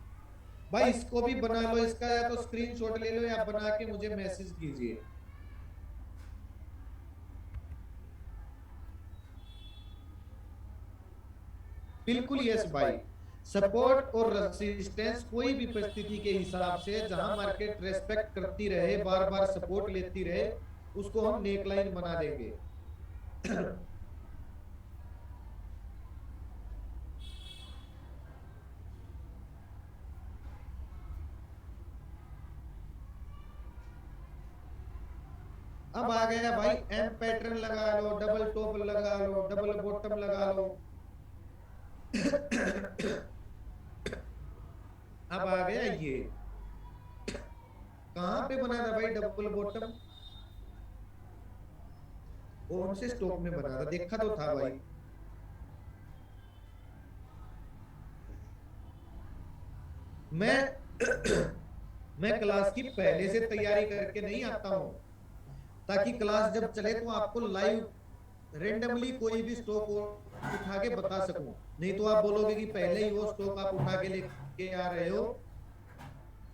भाई इसको भी बना लो, इसका या तो स्क्रीनशॉट ले लो या बना के मुझे मैसेज कीजिए। बिल्कुल यस भाई। सपोर्ट और रेजिस्टेंस कोई भी परिस्थिति के हिसाब से जहां मार्केट रेस्पेक्ट करती रहे, बार बार सपोर्ट लेती रहे, उसको हम नेकलाइन बना देंगे। अब आ गया भाई एम पैटर्न लगा लो, डबल टॉप लगा लो, डबल बॉटम लगा लो। अब आ गया ये, कहां पे बना था भाई डबल बॉटम? कौन से स्टॉक में बना था, देखा तो था भाई। मैं मैं क्लास की पहले से तैयारी करके नहीं आता हूं, ताकि क्लास जब चले तो आपको लाइव रेंडमली कोई भी स्टॉक उठा के बता सकूं। नहीं तो आप बोलोगे कि पहले ही वो स्टॉक आप उठा के लेके आ रहे हो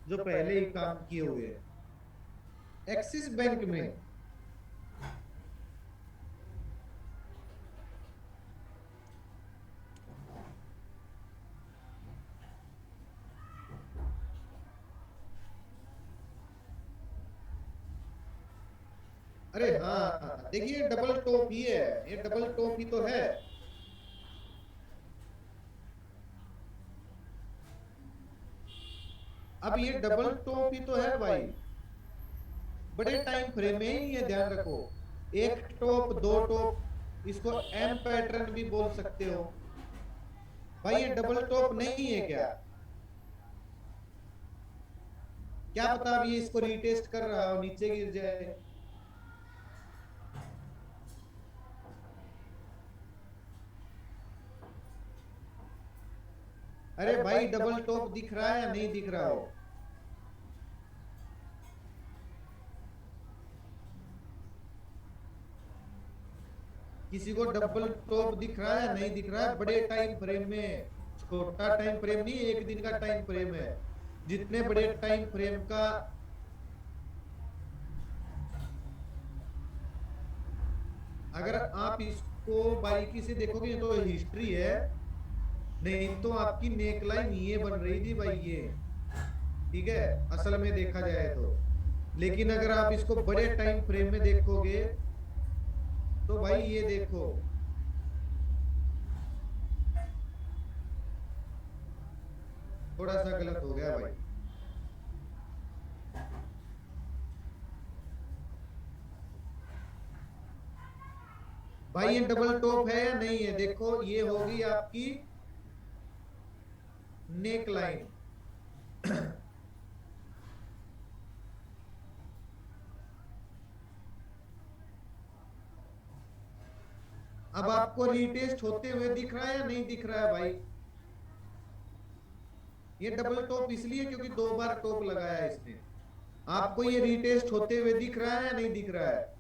जो पहले ही काम किए हुए हैं। एक्सिस बैंक में अरे हाँ देखिए डबल टॉप ही है, ये डबल टॉप ही तो है। अब ये डबल टॉप ही तो है भाई, बड़े टाइम फ्रेम में ही ये ध्यान रखो। एक टॉप, दो टॉप, इसको एम पैटर्न भी बोल सकते हो भाई। ये डबल टॉप नहीं है क्या? क्या पता अब ये इसको रीटेस्ट कर रहा हो, नीचे गिर जाए। अरे भाई डबल टॉप दिख रहा है या नहीं दिख रहा हो? किसी को डबल टॉप दिख रहा है या नहीं दिख रहा है? बड़े टाइम फ्रेम में, छोटा टाइम फ्रेम नहीं, एक दिन का टाइम फ्रेम है। जितने बड़े टाइम फ्रेम का, अगर आप इसको बारीकी से देखोगे तो हिस्ट्री है, नहीं तो आपकी नेकलाइन ये बन रही थी भाई ये, ठीक है, असल में देखा जाए तो। लेकिन अगर आप इसको बड़े टाइम फ्रेम में देखोगे तो भाई ये देखो, थोड़ा सा गलत हो गया भाई। भाई ये डबल टॉप है या नहीं है? देखो ये होगी आपकी नेक लाइन। अब आपको रीटेस्ट होते हुए दिख रहा है या नहीं दिख रहा है भाई? ये डबल टॉप इसलिए क्योंकि दो बार टॉप लगाया है इसने। आपको ये रीटेस्ट होते हुए दिख रहा है या नहीं दिख रहा है?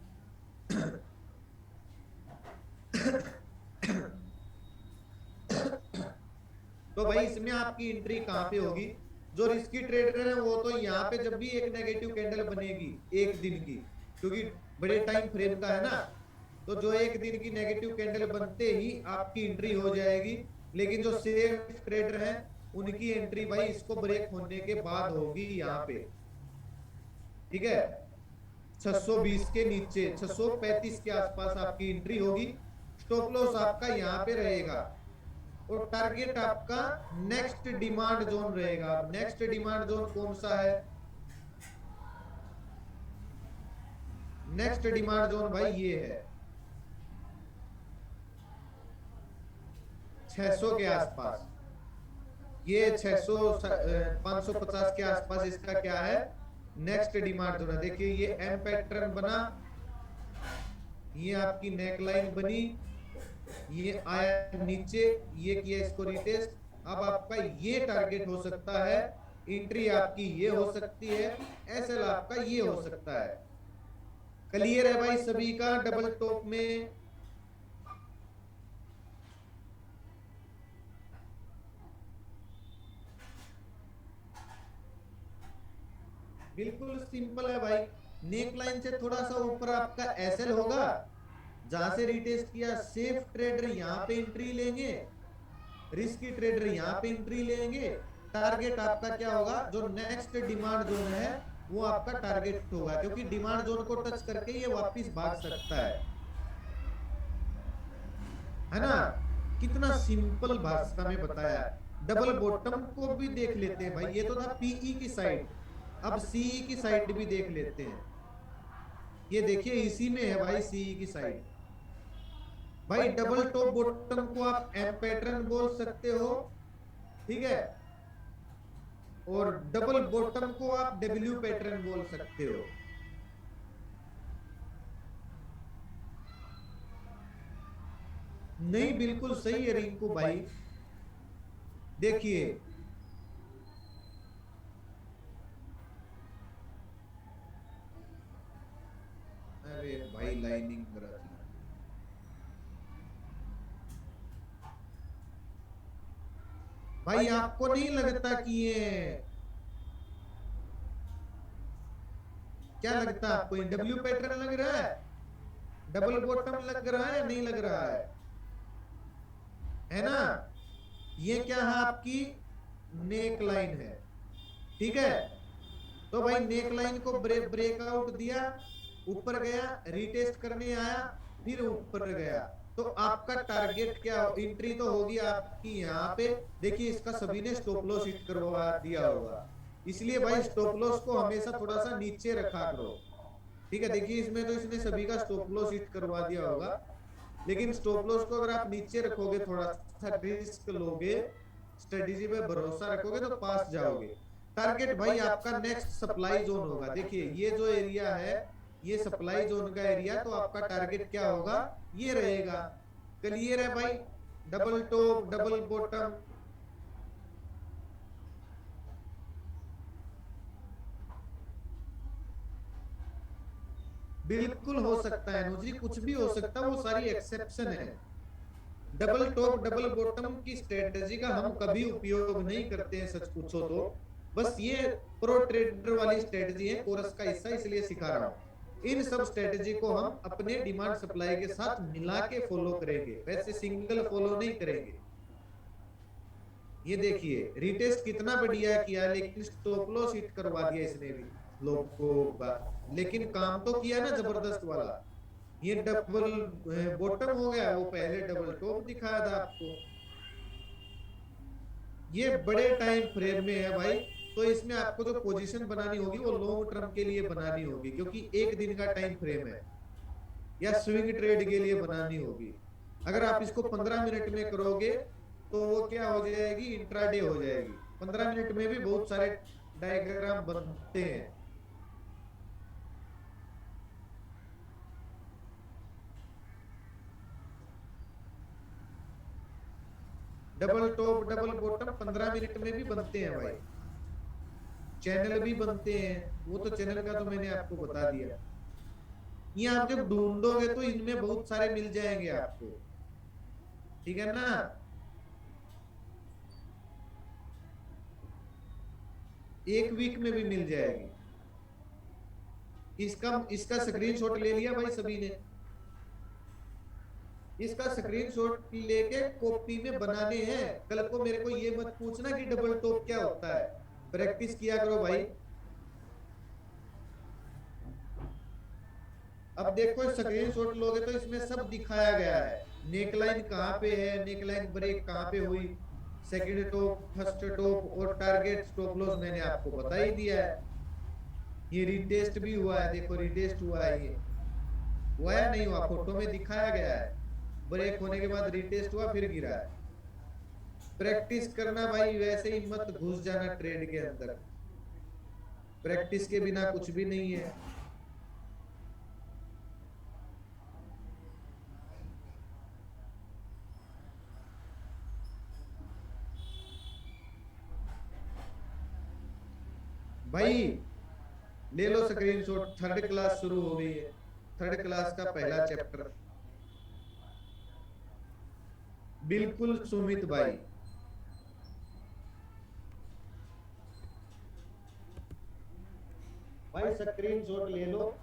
तो भाई इसमें आपकी एंट्री कहां पे होगी? जो रिस्की ट्रेडर है वो तो यहाँ पे जब भी एक नेगेटिव कैंडल बनेगी एक दिन की, क्योंकि बड़े टाइम फ्रेम का है ना, तो जो एक दिन की नेगेटिव कैंडल बनते ही आपकी एंट्री हो जाएगी। लेकिन जो सेफ ट्रेडर हैं उनकी एंट्री भाई इसको ब्रेक होने के बाद होगी यहाँ पे, ठीक है। 620 के नीचे 635 के आसपास आपकी एंट्री होगी। स्टॉप लॉस आपका यहाँ पे रहेगा और टारगेट आपका नेक्स्ट डिमांड जोन रहेगा। नेक्स्ट डिमांड जोन कौन सा है? नेक्स्ट डिमांड जोन भाई ये है 600 के आसपास। ये 600 550 के आसपास इसका क्या है? नेक्स्ट डिमांड जोन है। देखिए ये एम पैटर्न बना, ये आपकी नेक लाइन बनी, ये आया नीचे, ये किया इसको रिटेस्ट। अब आपका ये टारगेट हो सकता है, एंट्री आपकी ये हो सकती है, एसएल आपका ये हो सकता है। क्लियर है भाई सभी का डबल टॉप में? बिल्कुल सिंपल है भाई। नेक लाइन से थोड़ा सा ऊपर आपका एसएल होगा, जहां से रिटेस्ट किया सेफ ट्रेडर यहाँ पे एंट्री लेंगे, रिस्की ट्रेडर यहाँ पे एंट्री लेंगे। टारगेट आपका क्या होगा? जो नेक्स्ट डिमांड जोन है वो आपका टारगेट होगा, क्योंकि डिमांड जोन को टच करके ये वापस भाग सकता है ना। कितना सिंपल भाषा में बताया। डबल बॉटम को भी देख लेते हैं भाई, ये तो था पीई की साइड, अब सीई की साइड भी देख लेते हैं। ये देखिए इसी में है भाई सीई की साइड। भाई डबल टॉप बॉटम को आप एम पैटर्न बोल सकते हो, ठीक है, और डबल बॉटम को आप डब्ल्यू पैटर्न बोल सकते हो। नहीं बिल्कुल सही है रिंकू भाई। देखिए अरे भाई लाइनिंग गलत है। भाई आपको नहीं लगता कि ये, क्या लगता है आपको, डब्ल्यू पैटर्न लग रहा है? डबल बॉटम लग रहा है नहीं लग रहा है ना? ये क्या है आपकी नेक लाइन है, ठीक है। तो भाई नेक लाइन को ब्रेकआउट दिया, ऊपर गया, रीटेस्ट करने आया, फिर ऊपर गया, तो आपका टारगेट क्या हो, एंट्री तो होगी आपकी यहाँ पे। देखिए इसका सभी ने स्टॉप लॉस हिट करवा दिया होगा, इसलिए भाई स्टॉप लॉस को हमेशा थोड़ा सा नीचे रखा करो। ठीक है, देखिए इसमें तो इसने सभी का स्टॉप लॉस हिट करवा दिया होगा, लेकिन स्टॉप लॉस को अगर आप नीचे रखोगे, थोड़ा सा रिस्क लोगे, स्ट्रेटेजी पे भरोसा रखोगे, तो पास जाओगे। टारगेट भाई आपका नेक्स्ट सप्लाई जोन होगा। देखिए ये जो एरिया है, ये सप्लाई जोन का एरिया, तो आपका टारगेट क्या होगा, ये रहेगा। क्लियर है भाई? Double top, double bottom. बिल्कुल हो सकता है अनुजी, कुछ भी हो सकता है, वो सारी एक्सेप्शन है। डबल टॉप डबल बॉटम की स्ट्रेटेजी का हम कभी उपयोग नहीं करते हैं, सच पूछो तो। बस ये प्रो ट्रेडर वाली स्ट्रेटेजी है, कोरस का हिस्सा, इसलिए सिखा रहा हूं। इन सब स्ट्रेटेजी को हम अपने डिमांड सप्लाई के साथ मिला के फॉलो करेंगे, वैसे सिंगल फॉलो नहीं करेंगे। ये देखिए रिटेस्ट कितना बढ़िया किया, लेकिन स्टॉप लॉस हिट करवा दिया इसने भी लोगों का, लेकिन काम तो किया ना जबरदस्त वाला। ये डबल बॉटम हो गया, वो पहले डबल टॉप दिखाया था आपको। ये बड़े टाइम फ्रेम में है भाई, तो इसमें आपको जो पोजीशन बनानी होगी वो लॉन्ग टर्म के लिए बनानी होगी, क्योंकि एक दिन का टाइम फ्रेम है, या स्विंग ट्रेड के लिए बनानी होगी। अगर आप इसको 15 मिनट में करोगे तो वो क्या हो जाएगी, इंट्राडे हो जाएगी। 15 मिनट में भी बहुत सारे डायग्राम बनते हैं। Double top double bottom 15 minute में भी बनते हैं भाई, चैनल भी बनते हैं। वो तो चैनल का तो मैंने आपको बता दिया। ये आप जब ढूंढोगे तो इनमें बहुत सारे मिल जाएंगे आपको, ठीक है ना। एक वीक में भी मिल जाएगी। इसका इसका स्क्रीनशॉट ले लिया भाई सभी ने, इसका स्क्रीनशॉट लेके कॉपी में बनाने हैं। कल को मेरे को ये मत पूछना कि डबल टॉप क्या होता है, प्रैक्टिस किया करो भाई। अब देखो स्क्रीनशॉट लोगे तो इसमें सब दिखाया गया है, नेकलाइन कहाँ पे है, नेकलाइन ब्रेक कहाँ पे हुई, सेकंड टॉप, फर्स्ट टॉप, और टारगेट स्टॉप लॉस मैंने आपको बता ही दिया है। ये रिटेस्ट भी हुआ है, देखो रिटेस्ट हुआ है, ये हुआ है नहीं हुआ, फोटो में दिखाया गया है। ब्रेक होने के बाद रिटेस्ट हुआ, फिर गिरा है। प्रैक्टिस करना भाई, वैसे ही मत घुस जाना ट्रेड के अंदर, प्रैक्टिस के बिना कुछ भी नहीं है। भाई ले लो स्क्रीनशॉट, थर्ड क्लास शुरू हो गई है, थर्ड क्लास का पहला चैप्टर। बिल्कुल सुमित भाई, भाई स्क्रीनशॉट ले लो।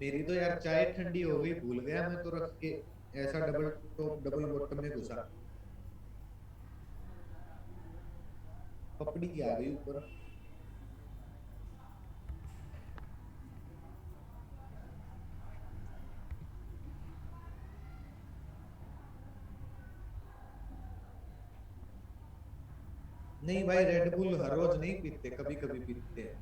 मेरी तो यार चाय ठंडी हो गई, भूल गया मैं तो रख के, ऐसा डबल टॉप डबल बॉटम में घुसा, पपड़ी की आ गई ऊपर। नहीं भाई रेड बुल हर रोज नहीं पीते, कभी कभी पीते हैं।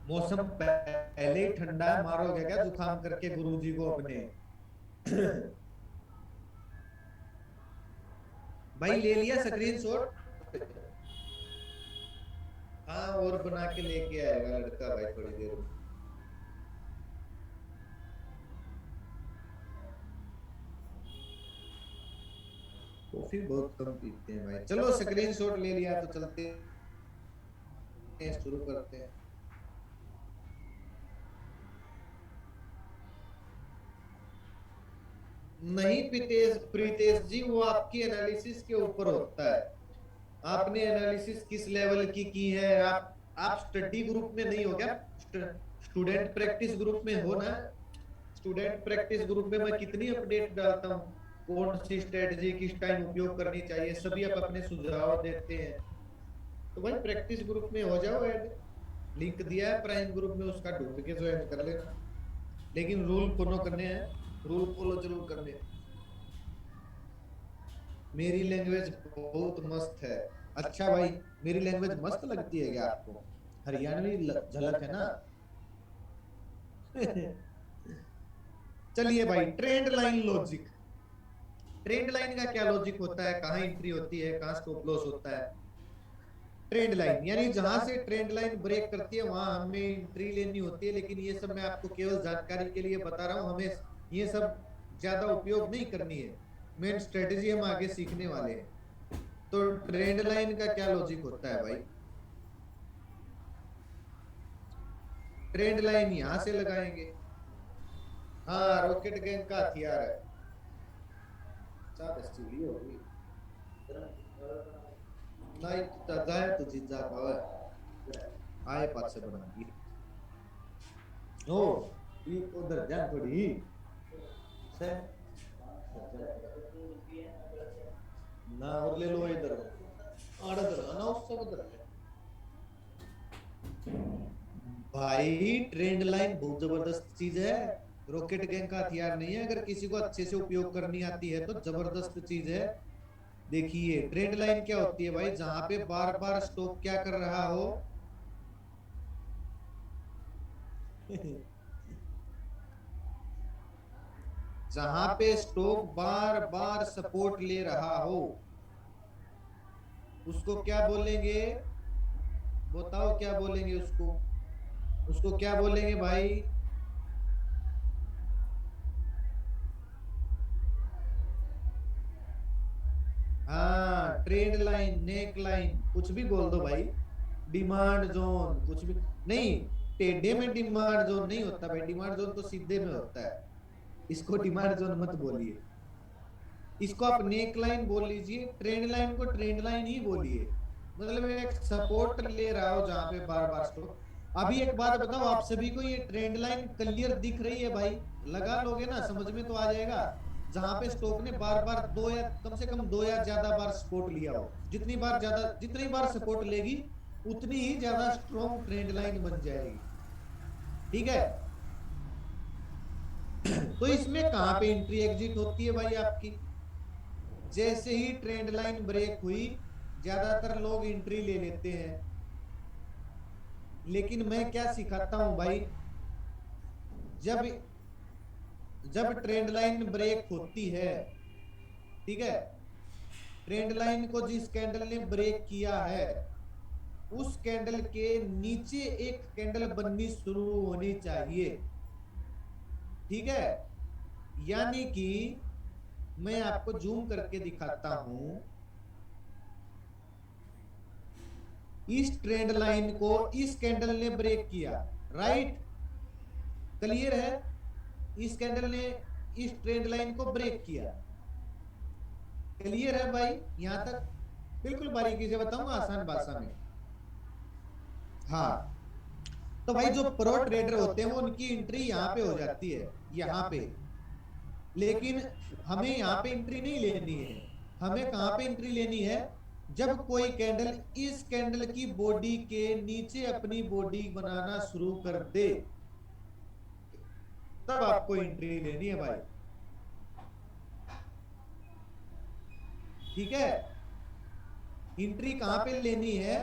मौसम पहले ही ठंडा है, मारोगे क्या जुकाम करके गुरुजी को अपने। भाई ले लिया स्क्रीनशॉट। हाँ और बना के लेके आएगा लड़का भाई थोड़ी देर में। कॉफी बहुत कम पीते हैं भाई। चलो स्क्रीनशॉट ले लिया तो चलते हैं, शुरू करते हैं। नहीं प्रीतेश, प्रीतेश जी वो आपकी एनालिसिस के ऊपर होता है, आपने एनालिसिस किस लेवल की है। आप स्टडी ग्रुप में नहीं हो क्या, स्टूडेंट प्रैक्टिस ग्रुप में हो ना। स्टूडेंट प्रैक्टिस ग्रुप में मैं कितनी अपडेट डालता हूँ, कौन सी स्ट्रेटजी किस टाइम उपयोग करनी चाहिए, सभी आप अपने सुझाव देते हैं। तो भाई प्रैक्टिस ग्रुप में हो जाओ ऐड, लिंक दिया है प्राइम ग्रुप में, उसका ढूंढ के ज्वाइन कर लेना। लेकिन रूल फॉलो करने हैं, रूल फॉलो जरूर करने हैं। मेरी लैंग्वेज बहुत मस्त है। अच्छा भाई, मेरी लैंग्वेज मस्त लगती है क्या आपको? हरियाणवी झलक है ना। चलिए भाई, trend line logic. Trend line का क्या लॉजिक होता है, कहाँ एंट्री होती है, कहाँ स्टॉप लॉस होता है? ट्रेंड लाइन यानी जहां से ट्रेंड लाइन ब्रेक करती है वहां हमें एंट्री लेनी होती है। लेकिन ये सब मैं आपको केवल जानकारी के लिए बता रहा हूं, हमें ये सब ज्यादा उपयोग नहीं करनी है। मेन स्ट्रेटेजी हम आगे सीखने वाले हैं। तो ट्रेंड लाइन का क्या लॉजिक होता है भाई? ट्रेंड लाइन यहां से लगाएंगे। हाँ, रॉकेट गैंग का हथियार है। चार स्टीली होगी नाइट जाए तो जीजा का आए पास से बनाएंगी। ओ ये उधर ध्यान थोड़ी से ना, और ले लो इधर आड़ इधर ना, उस सब उधर भाई। ट्रेंड लाइन बहुत जबरदस्त चीज है, रॉकेट गैंग का हथियार नहीं है। अगर किसी को अच्छे से उपयोग करनी आती है तो जबरदस्त चीज है। देखिए ट्रेंड लाइन क्या होती है भाई, जहां पे बार बार स्टॉक क्या कर रहा हो। जहां पे स्टॉक बार बार सपोर्ट ले रहा हो उसको क्या बोलेंगे? बताओ क्या बोलेंगे उसको? उसको क्या बोलेंगे भाई? हाँ, ट्रेंड लाइन, नेक लाइन, कुछ भी बोल दो भाई। डिमांड जोन, कुछ भी नहीं। टेढ़े में डिमांड जोन नहीं होता भाई, डिमांड जोन तो सीधे में होता है। इसको डिमांड जोन मत बोलिए, इसको आप नेक लाइन बोल लीजिए। ट्रेंड लाइन को ट्रेंड लाइन ही बोलिए। मतलब एक सपोर्ट ले रहा हो जहां पे बार बार स्टॉक। अभी एक बात बताओ, आप सभी को ये ट्रेंड लाइन क्लियर दिख रही है भाई? लगा लोगे ना, समझ में तो आ जाएगा। जहां पे स्टॉक ने बार बार दो या कम से कम दो या ज्यादा बार सपोर्ट लिया हो, जितनी बार ज्यादा, जितनी बार सपोर्ट लेगी उतनी ही ज्यादा स्ट्रॉन्ग ट्रेंड लाइन बन जाएगी। ठीक है। तो इसमें कहां पे एंट्री एग्जिट होती है भाई आपकी? जैसे ही ट्रेंड लाइन ब्रेक हुई ज्यादातर लोग एंट्री ले लेते हैं। लेकिन मैं क्या सिखाता हूं भाई, जब जब ट्रेंड लाइन ब्रेक होती है, ठीक है, ट्रेंड लाइन को जिस कैंडल ने ब्रेक किया है उस कैंडल के नीचे एक कैंडल बननी शुरू होनी चाहिए। ठीक है। यानी कि मैं आपको जूम करके दिखाता हूं, इस ट्रेंड लाइन को इस कैंडल ने ब्रेक किया, राइट? क्लियर है? इस कैंडल ने इस ट्रेंड लाइन को ब्रेक किया। क्लियर है भाई यहां तक? बिल्कुल बारीकी से बताऊंगा, आसान भाषा में। हाँ, तो भाई जो प्रो ट्रेडर होते हैं वो उनकी एंट्री यहाँ पे हो जाती है, यहाँ पे। लेकिन हमें यहाँ पे एंट्री नहीं लेनी है। हमें कहाँ पे एंट्री लेनी है? जब कोई कैंडल इस कैंडल की बॉडी के नीचे अपनी बॉडी बनाना शुरू कर दे, तब आपको एंट्री लेनी है भाई। ठीक है। एंट्री कहां पे लेनी है?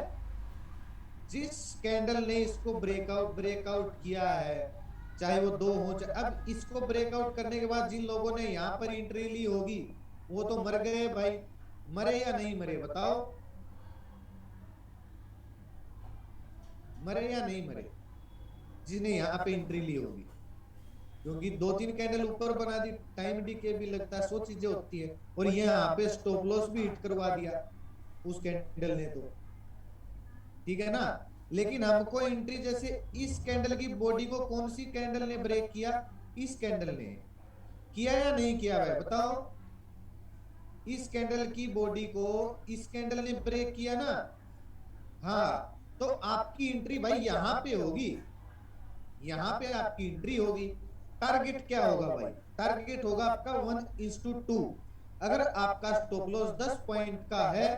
जिस कैंडल ने इसको ब्रेकआउट किया है, चाहे वो दो हो चाहे, अब इसको ब्रेकआउट करने के बाद जिन लोगों ने यहां पर एंट्री ली होगी वो तो मर गए भाई। मरे या नहीं मरे बताओ? मरे या नहीं मरे जिन्हें यहाँ पे एंट्री ली होगी? क्योंकि दो तीन कैंडल ऊपर बना दी, टाइम डीके भी लगता है, 100 चीजें होती है। और यहाँ पे स्टॉप लॉस भी हिट करवा दिया उस कैंडल ने तो। ठीक है ना। लेकिन हमको एंट्री जैसे इस कैंडल की बॉडी को कौन सी कैंडल ने ब्रेक किया? इस कैंडल ने किया या नहीं किया भाई बताओ? इस कैंडल की बॉडी को इस कैंडल ने ब्रेक किया ना। हाँ, तो आपकी एंट्री भाई यहां पे होगी, यहां पे आपकी एंट्री होगी। टारगेट क्या होगा भाई? टारगेट होगा आपका 1:2। अगर आपका स्टॉप लॉस 10 पॉइंट का है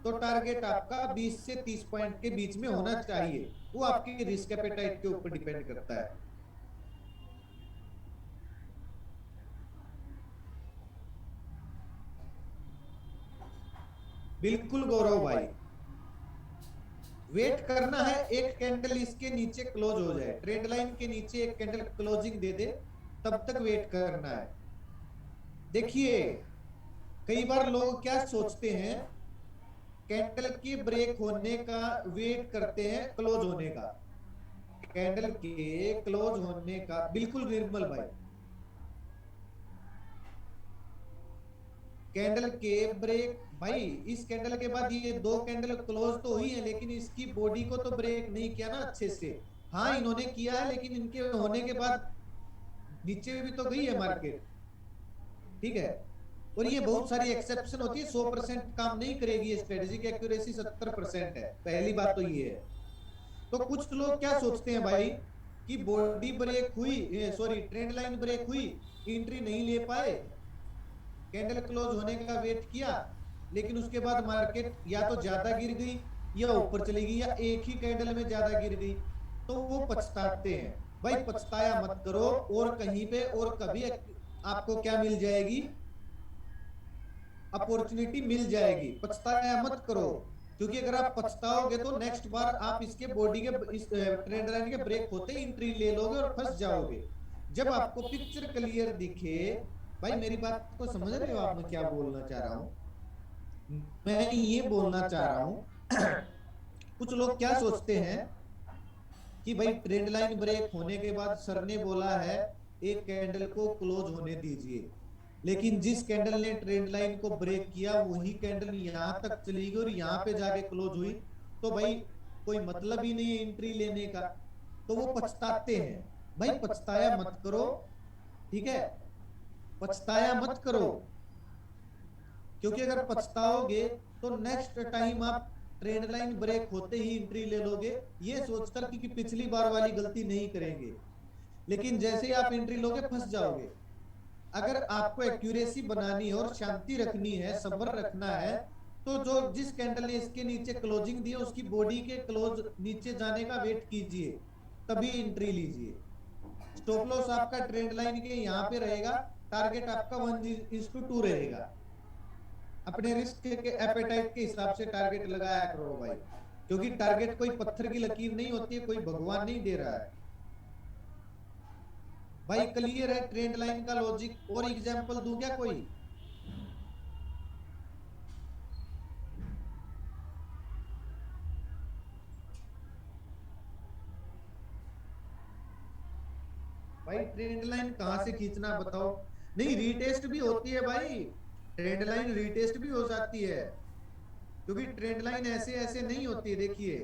तो टारगेट आपका 20 से 30 पॉइंट के बीच में होना चाहिए। वो आपकी रिस्क एपेटाइट के ऊपर डिपेंड करता है। बिल्कुल गौरव भाई, वेट करना है एक कैंडल इसके नीचे क्लोज हो जाए, ट्रेंड लाइन के नीचे एक कैंडल क्लोजिंग दे दे, तब तक वेट करना है। देखिए, कई बार लोग क्या सोचते हैं, कैंडल के ब्रेक होने का वेट करते हैं क्लोज होने का, कैंडल के क्लोज होने का। बिल्कुल निर्मल भाई, कैंडल के ब्रेक भाई, इस कैंडल के बाद ये दो कैंडल क्लोज तो हुई है, लेकिन इसकी बॉडी को तो ब्रेक नहीं किया ना अच्छे से। हाँ इन्होंने किया है, लेकिन इनके होने के बाद नीचे भी तो गई है मार्केट, ठीक है। और ये बहुत सारी एक्सेप्शन होती है, 100% काम नहीं करेगी ये स्ट्रेटेजी की एक्यूरेसी 70% है, पहली बात तो ये है। तो कुछ लोग क्या सोचते हैं भाई कि बॉडी ब्रेक हुई, सॉरी ट्रेंड लाइन ब्रेक हुई, एंट्री नहीं ले पाए, कैंडल क्लोज होने का वेट किया, लेकिन उसके बाद मार्केट या तो ज्यादा गिर गई या ऊपर चली गई, या एक ही कैंडल में ज्यादा गिर गई, तो वो पछताते हैं। भाई पछताया मत करो, और कहीं पे और कभी आपको क्या मिल जाएगी, अपॉर्चुनिटी मिल जाएगी। पछताया मत करो, क्योंकि अगर आप पछताओगे तो नेक्स्ट बार आप इसके बॉडी के इस ट्रेंड लाइन के ब्रेक होते ही एंट्री ले लोगे और फंस जाओगे। जब आपको पिक्चर क्लियर दिखे, भाई मेरी बात को समझ रहे हो आप, मैं क्या बोलना चाह रहा हूं? मैं ये बोलना चाह रहा हूं कुछ लोग क्या सोचते हैं कि भाई ट्रेंड लाइन ब्रेक होने के बाद सर ने बोला है एक कैंडल को क्लोज होने दीजिए, लेकिन जिस कैंडल ने ट्रेंड लाइन को ब्रेक किया वही कैंडल यहां तक चली गई और यहाँ पे जाके क्लोज हुई, तो भाई कोई मतलब ही नहीं है एंट्री लेने का। तो वो पछताते हैं। भाई पछताया मत करो, ठीक है, पछताया मत करो, क्योंकि अगर पछताओगे तो नेक्स्ट टाइम आप ट्रेंड लाइन ब्रेक होते ही एंट्री ले लोगे, ये सोचकर कि पिछली बार वाली गलती नहीं करेंगे। लेकिन जैसे ही आप एंट्री लोगे फंस जाओगे। अगर आपको एक्यूरेसी बनानी है और शांति रखनी है, सब्र रखना है, तो जो जिस कैंडल ने इसके नीचे क्लोजिंग दी है उसकी बॉडी के क्लोज नीचे जाने का वेट कीजिए, तभी एंट्री लीजिए। स्टॉप लॉस आपका ट्रेंड लाइन के यहाँ पे रहेगा, टारगेट आपका 1:2 रहेगा। अपने रिस्क के एपेटाइट के हिसाब से टारगेट लगाया करो भाई, क्योंकि टारगेट कोई पत्थर की लकीर नहीं होती है, कोई भगवान नहीं दे रहा है। भाई क्लियर है ट्रेंड लाइन का लॉजिक? और एग्जांपल दूं क्या कोई? भाई ट्रेंड लाइन कहां से खींचना बताओ? नहीं, रीटेस्ट भी होती है भाई, ट्रेंड लाइन रीटेस्ट भी हो जाती है, क्योंकि ट्रेंड लाइन ऐसे ऐसे नहीं होती है। देखिए,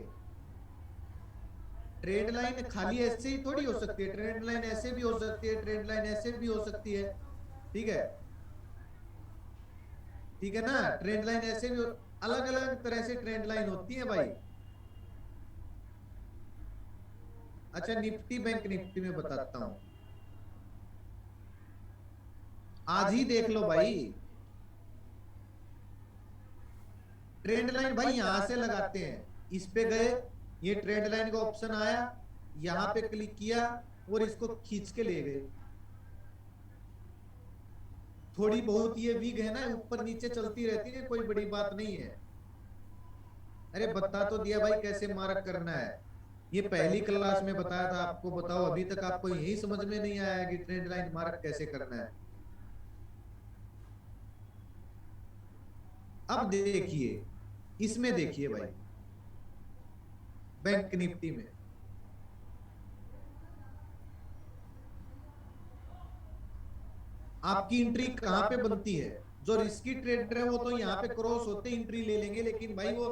ट्रेंड लाइन खाली ऐसे ही थोड़ी हो सकती है, ट्रेंड लाइन ऐसे भी हो सकती है, ट्रेंड लाइन ऐसे भी हो सकती है, ठीक है, ठीक है ना। ट्रेंड लाइन ऐसे भी अलग अलग तरह से ट्रेंड लाइन होती है भाई। अच्छा निफ्टी बैंक निफ्टी में बताता हूं, आज ही देख लो भाई। ट्रेंड लाइन भाई यहां से लगाते हैं, इस पे गए, ये ट्रेंड लाइन का ऑप्शन आया, यहां पे क्लिक किया और इसको खींच के ले गए। थोड़ी बहुत ये वीक है ना, ऊपर नीचे चलती रहती है, कोई बड़ी बात नहीं है। अरे बता तो दिया भाई कैसे मार्क करना है, ये पहली क्लास में बताया था आपको। बताओ अभी तक आपको यही समझ में नहीं आया कि ट्रेंड लाइन मार्क कैसे करना है? अब देखिए, इसमें देखिए भाई, बैंक निफ्टी में आपकी एंट्री कहां पे बनती है? जो रिस्की ट्रेडर है वो तो यहाँ पे क्रॉस होते एंट्री ले लेंगे, लेकिन भाई वो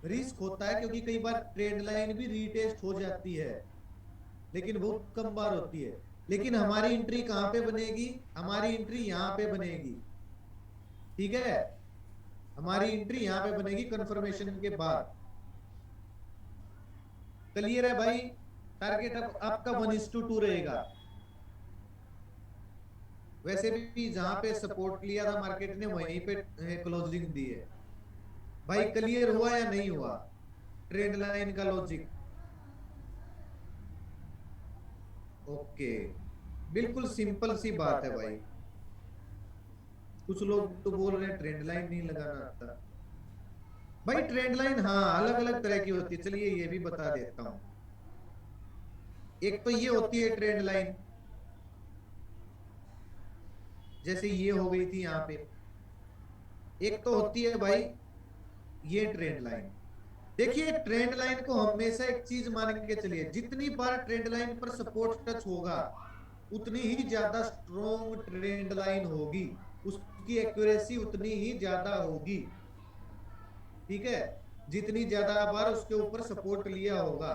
रिस्क होता है, क्योंकि कई बार ट्रेड लाइन भी रीटेस्ट हो जाती है, लेकिन बहुत कम बार होती है। लेकिन हमारी एंट्री कहां पे बनेगी? हमारी एंट्री यहाँ पे बनेगी, ठीक है, हमारी एंट्री यहाँ पे बनेगी कंफर्मेशन के बाद। क्लियर है भाई? टारगेट अब आपका 1:2 रहेगा। वैसे भी जहां पे सपोर्ट लिया था मार्केट ने वहीं पे क्लोजिंग दी है। भाई क्लियर हुआ या नहीं हुआ ट्रेंड लाइन का लॉजिक? ओके, बिल्कुल सिंपल सी बात है भाई। कुछ लोग तो बोल रहे हैं ट्रेंड लाइन नहीं लगाना आता। भाई ट्रेंड लाइन हाँ अलग अलग तरह की होती है, चलिए ये भी बता देता हूँ। एक तो ये होती है ट्रेंड लाइन, जैसे ये हो गई थी यहाँ पे। एक तो होती है भाई ये ट्रेंड लाइन। देखिए ट्रेंड लाइन को हमेशा एक चीज मान के चलिए, जितनी बार ट्रेंड लाइन पर सपोर्ट टच होगा उतनी ही ज्यादा स्ट्रोंग ट्रेंड लाइन होगी, उसकी एक्यूरेसी उतनी ही ज्यादा होगी। ठीक है, जितनी ज्यादा बार उसके ऊपर सपोर्ट लिया होगा,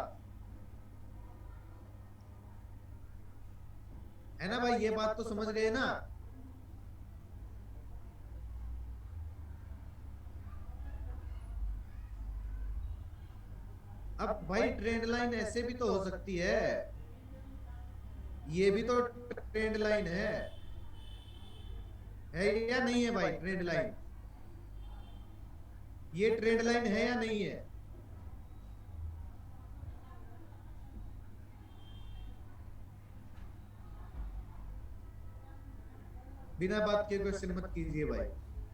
है ना भाई, ये बात तो समझ गए ना। अब भाई ट्रेंड लाइन ऐसे भी तो हो सकती है, ये भी तो ट्रेंड लाइन है या नहीं है भाई ट्रेंड लाइन? ये ट्रेंड लाइन है या नहीं है? बिना बात के क्वेश्चन मत कीजिए भाई,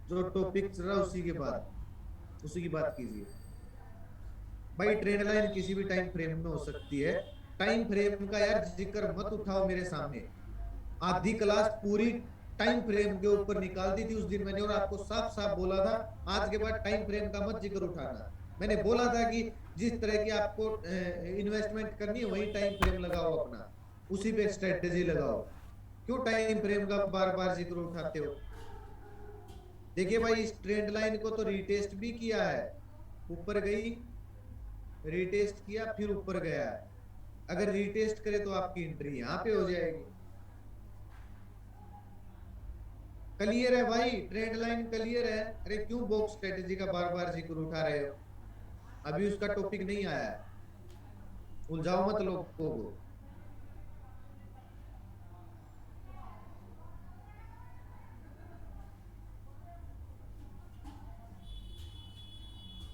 जो टॉपिक चल रहा है उसी के बाद उसी की बात कीजिए। भाई ट्रेंड लाइन किसी भी टाइम फ्रेम में हो सकती है। टाइम फ्रेम का यार जिक्र मत उठाओ मेरे सामने। आधी क्लास पूरी टाइम फ्रेम के ऊपर निकाल दी थी उस दिन मैंने, और आपको साफ साफ बोला था आज के बाद टाइम फ्रेम का मत जिक्र उठाना। मैंने बोला था कि जिस तरह की आपको इन्वेस्टमेंट करनी है वही टाइम फ्रेम लगाओ अपना, उसी पे स्ट्रेटेजी लगाओ। क्यों टाइम फ्रेम का बार बार जिक्र उठाते हो? देखिए भाई इस ट्रेंड लाइन को तो रिटेस्ट भी किया है, ऊपर गई, रिटेस्ट किया फिर ऊपर गया है। अगर रिटेस्ट करे तो आपकी एंट्री यहाँ पे हो जाएगी। क्लियर है भाई, ट्रेंड लाइन क्लियर है। अरे क्यों बॉक्स स्ट्रेटेजी का बार बार जिक्र उठा रहे हो? अभी उसका टॉपिक नहीं आया है, उलझाओ मत लोगों को।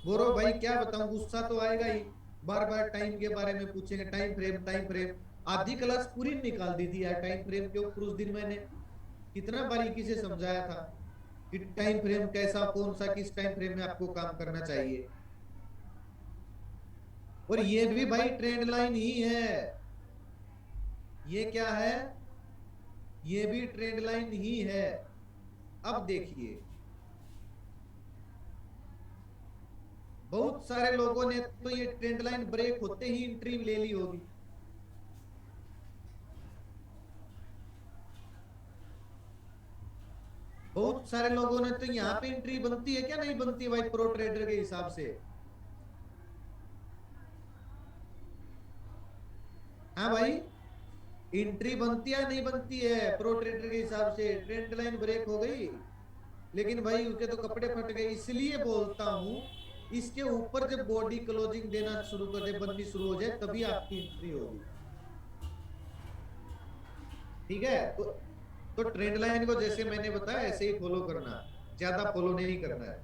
बोरो भाई क्या बताऊं, गुस्सा तो आएगा ही। बार बार टाइम के बारे में पूछेंगे, टाइम फ्रेम टाइम फ्रेम। आधी क्लास पूरी निकाल दी थी यार टाइम फ्रेम के ऊपर उस दिन मैंने, कितना बारीकी से समझाया था कि टाइम फ्रेम कैसा, कौन सा, किस टाइम फ्रेम में आपको काम करना चाहिए। और ये भी भाई ट्रेंड लाइन ही है। ये क्या है? ये भी ट्रेंड लाइन ही है। अब देखिए बहुत सारे लोगों ने तो ये ट्रेंड लाइन ब्रेक होते ही एंट्री ले ली होगी। बहुत सारे लोगों ने तो यहाँ पे एंट्री बनती है क्या नहीं बनती भाई प्रो ट्रेडर के हिसाब से? हाँ भाई, एंट्री बनती है नहीं बनती है प्रो ट्रेडर के हिसाब से? ट्रेंड लाइन ब्रेक हो गई लेकिन भाई उसके तो कपड़े फट गए, इसलिए बोलता हूं इसके ऊपर जब बॉडी क्लोजिंग देना शुरू कर दे, बननी शुरू हो जाए तभी आपकी एंट्री होगी। ठीक है, तो ट्रेंड लाइन को जैसे मैंने बताया ऐसे ही फॉलो करना, ज्यादा फॉलो नहीं करना है।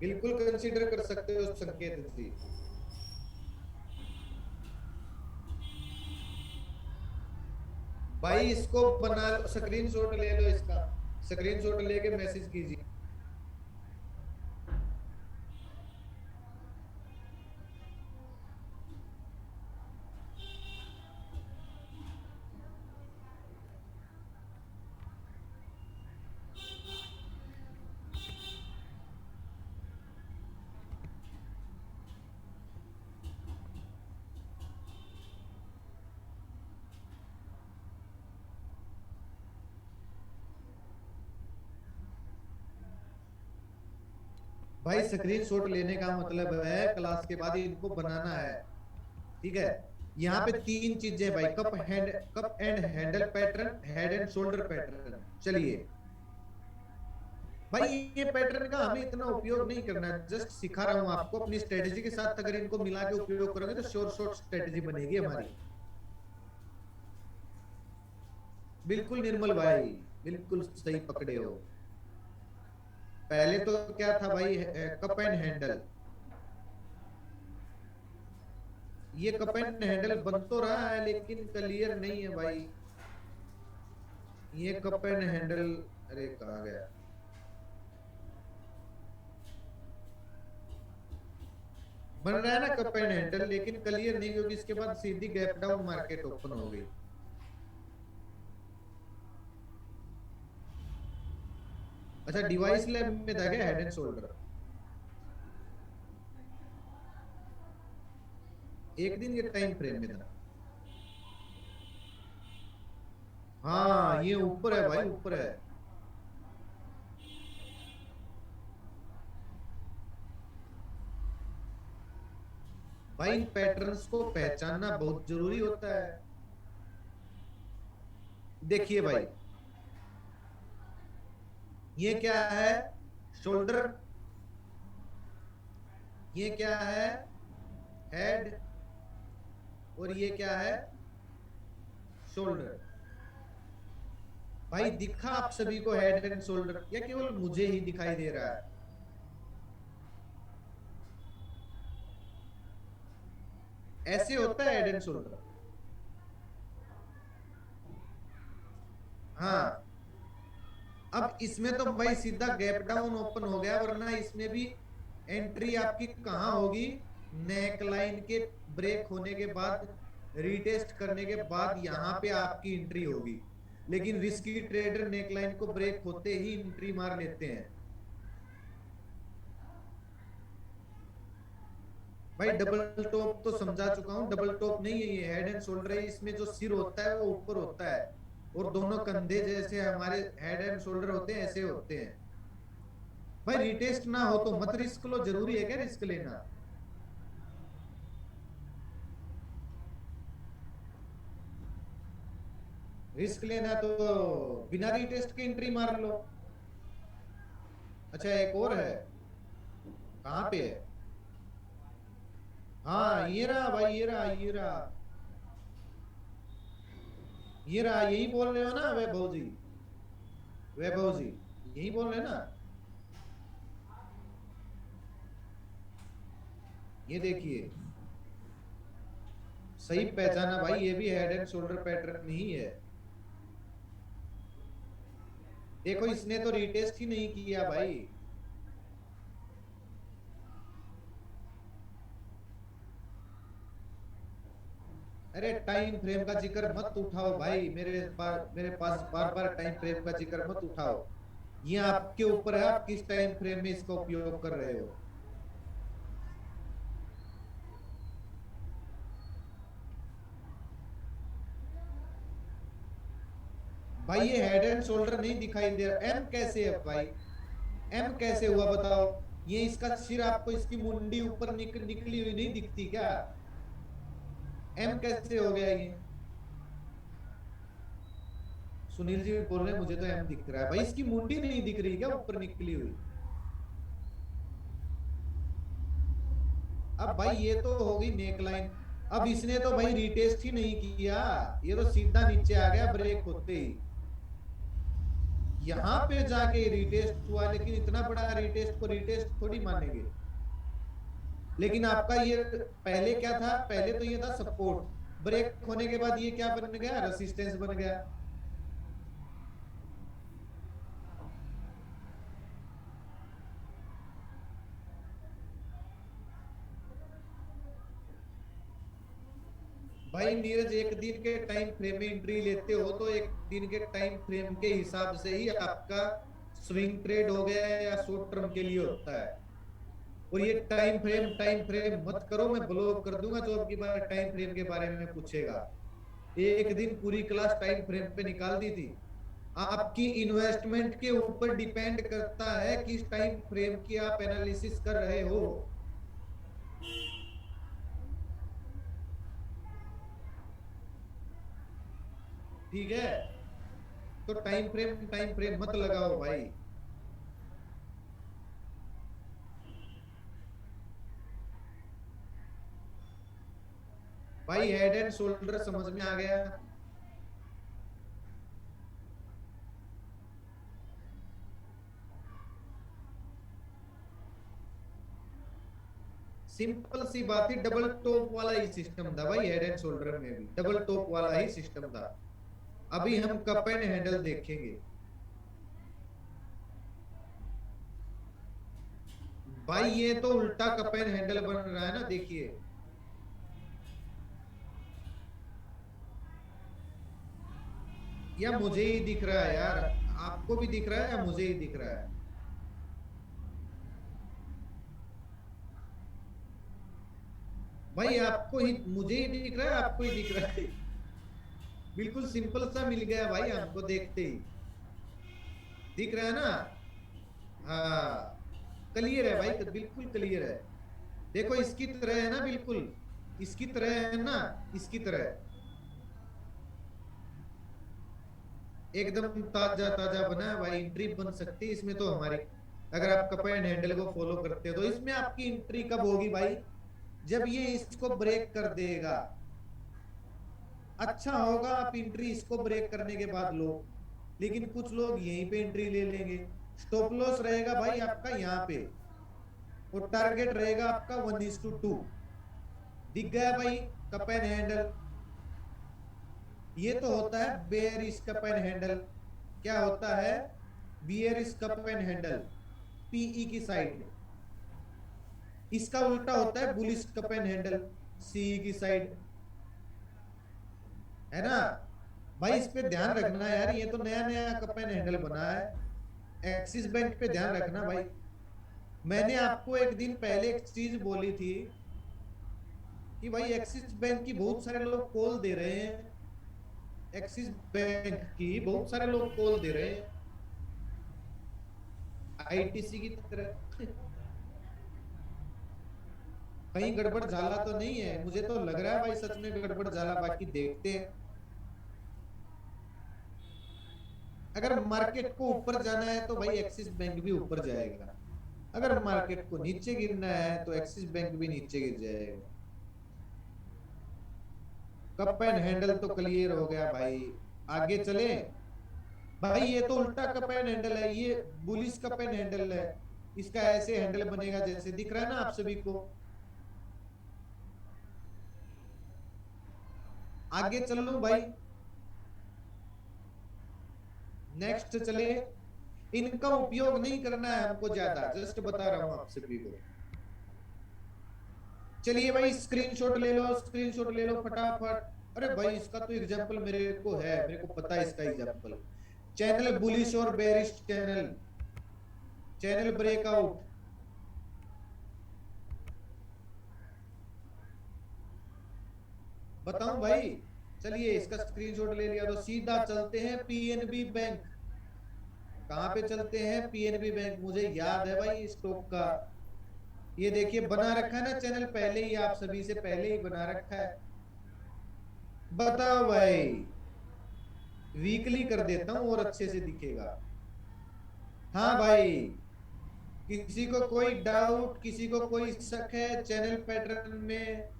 बिल्कुल कंसीडर कर सकते हो संकेत जी। भाई इसको बना, स्क्रीनशॉट ले लो इसका, स्क्रीनशॉट लेके मैसेज कीजिए। भाई स्क्रीनशॉट लेने का मतलब है क्लास के बाद इनको बनाना है। ठीक है, यहाँ पे तीन चीजें भाई, cup and handle pattern, head and shoulder pattern. चलिए भाई ये पैटर्न का हमें इतना उपयोग नहीं करना है, जस्ट सिखा रहा हूं आपको अपनी स्ट्रेटेजी के साथ। अगर इनको मिला के उपयोग करोगे तो शॉर्ट शॉर्ट स्ट्रेटेजी बनेगी हमारी। बिल्कुल निर्मल भाई, बिल्कुल सही पकड़े हो। पहले तो क्या था भाई, कप एंड हैंडल। ये कप एंड हैंडल बन तो रहा है लेकिन क्लियर नहीं है भाई। ये कप एंड हैंडल, अरे कहाँ गया। बन रहा है ना कप एंड हैंडल, लेकिन क्लियर नहीं, क्योंकि इसके बाद सीधी गैप डाउन मार्केट ओपन हो गई। अच्छा, डिवाइस लैब में था क्या हेड एंड शोल्डर? एक दिन के टाइम फ्रेम में था। हाँ ये ऊपर है भाई, ऊपर है। भाई इन पैटर्न्स को पहचानना बहुत जरूरी होता है। देखिए भाई, ये क्या है, शोल्डर। ये क्या है, हेड। और ये क्या है, शोल्डर। भाई दिखा आप सभी को हेड एंड शोल्डर, या केवल मुझे ही दिखाई दे रहा है? ऐसे होता है हेड एंड शोल्डर। हाँ। अब इसमें तो भाई सीधा गैप डाउन ओपन हो गया, वरना इसमें भी एंट्री आपकी कहाँ होगी, नेक लाइन के ब्रेक होने के बाद, रीटेस्ट करने के बाद यहाँ पे आपकी एंट्री होगी। लेकिन रिस्की ट्रेडर नेक लाइन को ब्रेक होते ही एंट्री मार लेते हैं। भाई डबल टॉप तो समझा चुका हूँ, डबल टॉप नहीं है, ये हेड एंड शोल्डर है। इसमें जो सिर होता है वो ऊपर होता है, और दोनों कंधे जैसे हमारे हेड एंड शोल्डर होते हैं ऐसे होते हैं। भाई रिटेस्ट ना हो तो मत रिस्क लो, जरूरी है क्या रिस्क लेना? रिस्क लेना तो बिना रिटेस्ट के एंट्री मार लो। अच्छा एक और है, कहाँ पे है? हाँ ये रहा भाई, ये रहा, ये रहा, ये रहा। यही बोल रहे हो ना वैभव जी? वैभव जी यही बोल रहे हैं ना? ये देखिए, सही पहचाना भाई, ये भी हेड एंड शोल्डर पैटर्न ही है। देखो इसने तो रिटेस्ट ही नहीं किया भाई। अरे टाइम फ्रेम का जिक्र मत उठाओ भाई, मेरे पास बार बार टाइम फ्रेम का जिक्र मत उठाओ। ये आपके ऊपर है, आप किस टाइम फ्रेम में इसका उपयोग कर रहे हो। भाई ये हेड एंड शोल्डर नहीं दिखाई दे रहा, एम कैसे है भाई? एम कैसे हुआ बताओ? ये इसका सिर आपको, इसकी मुंडी ऊपर निकली हुई नहीं दिखती क्या? एम कैसे हो गया ये? सुनील जी बोल रहे हैं मुझे तो एम दिख रहा है भाई, इसकी मुंडी नहीं दिख रही क्या ऊपर निकली हुई? अब भाई ये तो हो गई नेक लाइन। अब इसने तो भाई रिटेस्ट ही नहीं किया, ये तो सीधा नीचे आ गया ब्रेक होते ही। यहाँ पे जाके रिटेस्ट हुआ, लेकिन इतना बड़ा रिटेस्ट को रिटेस्ट थोड़ी मानेंगे। लेकिन आपका ये पहले क्या था, पहले तो ये था सपोर्ट, ब्रेक होने के बाद ये क्या बन गया, रेसिस्टेंस बन गया। भाई नीरज, एक दिन के टाइम फ्रेम में एंट्री लेते हो तो एक दिन के टाइम फ्रेम के हिसाब से ही आपका स्विंग ट्रेड हो गया है या शॉर्ट टर्म के लिए होता है। और ये टाइम फ्रेम मत करो, मैं ब्लॉक कर दूंगा जो आपकी बार टाइम फ्रेम के बारे में पूछेगा। एक दिन पूरी क्लास टाइम फ्रेम पे निकाल दी थी। आपकी इन्वेस्टमेंट के ऊपर डिपेंड करता है किस टाइम फ्रेम की आप एनालिसिस कर रहे हो। ठीक है, तो टाइम फ्रेम मत लगाओ भाई। भाई हेड एंड शोल्डर समझ में आ गया? सिंपल सी बात थी, डबल टॉप वाला ही सिस्टम था भाई, हेड एंड शोल्डर में भी डबल टॉप वाला ही सिस्टम था। अभी हम कप एंड हैंडल देखेंगे भाई। ये तो उल्टा कप एंड हैंडल बन रहा है ना, देखिए। या मुझे ही दिख रहा है यार, आपको भी दिख रहा है या मुझे ही दिख रहा है? भाई आपको ही, मुझे ही दिख रहा है, आपको ही दिख रहा है? बिल्कुल सिंपल सा मिल गया भाई हमको, देखते ही दिख रहा है ना। हाँ, क्लियर है भाई, बिल्कुल क्लियर है। देखो इसकी तरह है ना, बिल्कुल इसकी तरह है ना, इसकी तरह एकदम ताजा ताजा बना है भाई। एंट्री बन सकती है इसमें तो हमारी, अगर आप कप एंड हैंडल को फॉलो करते हो तो। इसमें आपकी एंट्री कब होगी भाई? जब ये इसको ब्रेक कर देगा। अच्छा होगा आप एंट्री इसको ब्रेक करने के बाद लो, लेकिन कुछ लोग यहीं पे एंट्री ले लेंगे। स्टॉप लॉस रहेगा भाई आपका यहाँ पे, और टारगेट रहेगा आपका 1:2। दिख गया भाई कप एंड हैंडल? ये तो होता है बेयरिश कप एंड हैंडल। क्या होता है? Bearish cup and handle, PE की साइड। इसका उल्टा होता है bullish cup and handle, CE की साइड, है ना। भाई इस पे ध्यान रखना यार, ये तो नया नया कप एंड हैंडल बना है। एक्सिस बैंक पे ध्यान रखना भाई। मैंने आपको एक दिन पहले एक चीज बोली थी कि भाई एक्सिस बैंक की बहुत सारे लोग कॉल दे रहे हैं, एक्सिस बैंक की बहुत सारे लोग कॉल दे रहे हैं आईटीसी की तरह। कहीं गड़बड़ झाला तो नहीं है? मुझे तो लग रहा है भाई सच में गड़बड़ झाला, बाकी देखते हैं। अगर मार्केट को ऊपर जाना है तो भाई एक्सिस बैंक भी ऊपर जाएगा, अगर मार्केट को नीचे गिरना है तो एक्सिस बैंक भी नीचे गिर जाएगा। कप एंड हैंडल तो क्लियर हो गया भाई। आगे चले भाई, ये तो उल्टा कप एंड हैंडल है, ये बुलिश कप एंड हैंडल है। इसका ऐसे हैंडल बनेगा जैसे दिख रहा है ना आप सभी को। आगे चल लो भाई, नेक्स्ट चले। इनका उपयोग नहीं करना है हमको ज्यादा, जस्ट बता रहा हूं आप सभी को। चलिए भाई स्क्रीनशॉट ले लो, स्क्रीनशॉट ले लो फटाफट। अरे भाई इसका तो एग्जांपल मेरे को है, मेरे को पता है इसका एग्जांपल। चैनल बुलिश और बेरिश चैनल, चैनल ब्रेकआउट। बताऊं भाई? चलिए इसका स्क्रीनशॉट ले लिया तो सीधा चलते हैं पीएनबी बैंक। कहां पे चलते हैं? PNB bank. मुझे याद है भाई स्टॉक का। ये देखिए बना रखा है ना चैनल, पहले ही आप सभी से पहले ही बना रखा है। बताओ भाई, वीकली कर देता हूं और अच्छे से दिखेगा। हाँ भाई, किसी को कोई डाउट, किसी को कोई शक है चैनल पैटर्न में?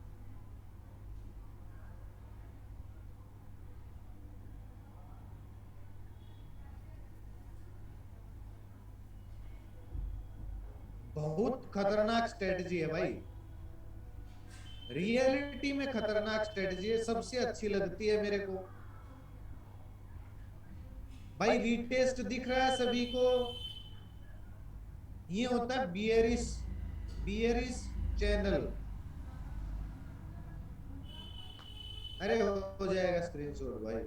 बहुत खतरनाक स्ट्रेटजी है भाई, रियलिटी में खतरनाक स्ट्रेटजी है, सबसे अच्छी लगती है मेरे को। भाई रीटेस्ट दिख रहा है सभी को? ये होता है बियरिश, बियरिश चैनल। अरे हो जाएगा स्क्रीनशॉट भाई।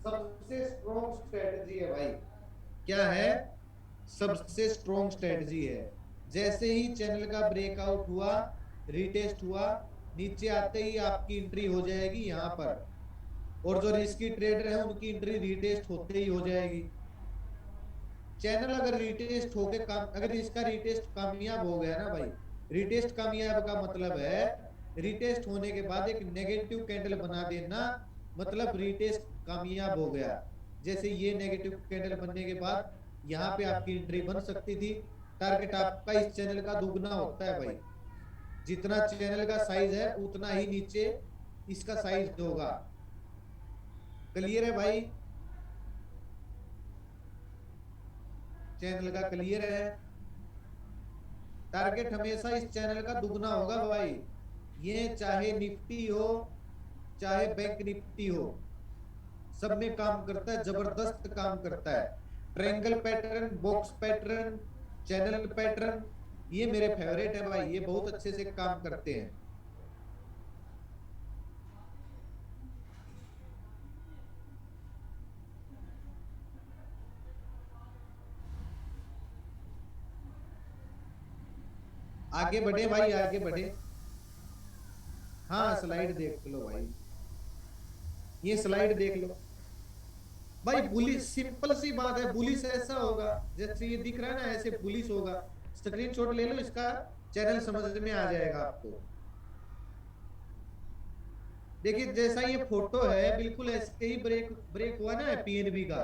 सबसे स्ट्रॉन्ग स्ट्रेटजी है भाई। क्या है? सबसे स्ट्रॉन्ग स्ट्रेटजी है। जैसे ही चैनल का ब्रेकआउट हुआ, रीटेस्ट हुआ, नीचे आते ही आपकी एंट्री हो जाएगी यहाँ पर, और जो रिस्की ट्रेडर है उनकी एंट्री रीटेस्ट होते ही हो जाएगी। चैनल अगर रीटेस्ट होके काम, अगर इसका रीटेस्ट कामयाब हो गया ना भाई, रीटेस्ट कामयाब का मतलब है रीटेस्ट होने के बाद एक नेगेटिव कैंडल बना देना, मतलब रीटेस्ट कामयाब हो गया। जैसे ये नेगेटिव कैंडल बनने के बाद यहाँ पे आपकी एंट्री बन सकती थी। टारगेट आपका इस चैनल का दुगना होता है भाई, जितना चैनल का साइज है उतना ही नीचे इसका साइज होगा। क्लियर है भाई? चैनल का क्लियर है। टारगेट हमेशा इस चैनल का दुगना होगा भाई। ये चाहे निफ्टी हो चाहे बैंक निफ्टी हो, सब में काम करता है, जबरदस्त काम करता है। Triangle pattern, box pattern, channel pattern, ये मेरे फेवरेट है भाई, ये बहुत अच्छे से काम करते हैं। आगे बढ़े भाई, आगे बढ़े। हाँ स्लाइड देख लो भाई, ये स्लाइड देख लो भाई। बुलिश, सिंपल सी बात है, बुलिश ऐसा होगा जैसे ये दिख रहा है ना, ऐसे बुलिश होगा। स्क्रीनशॉट ले लो इसका, चैनल समझ में आ जाएगा आपको। देखिए जैसा ये फोटो है, बिल्कुल ऐसे ही ब्रेक ब्रेक हुआ ना पीएनबी का।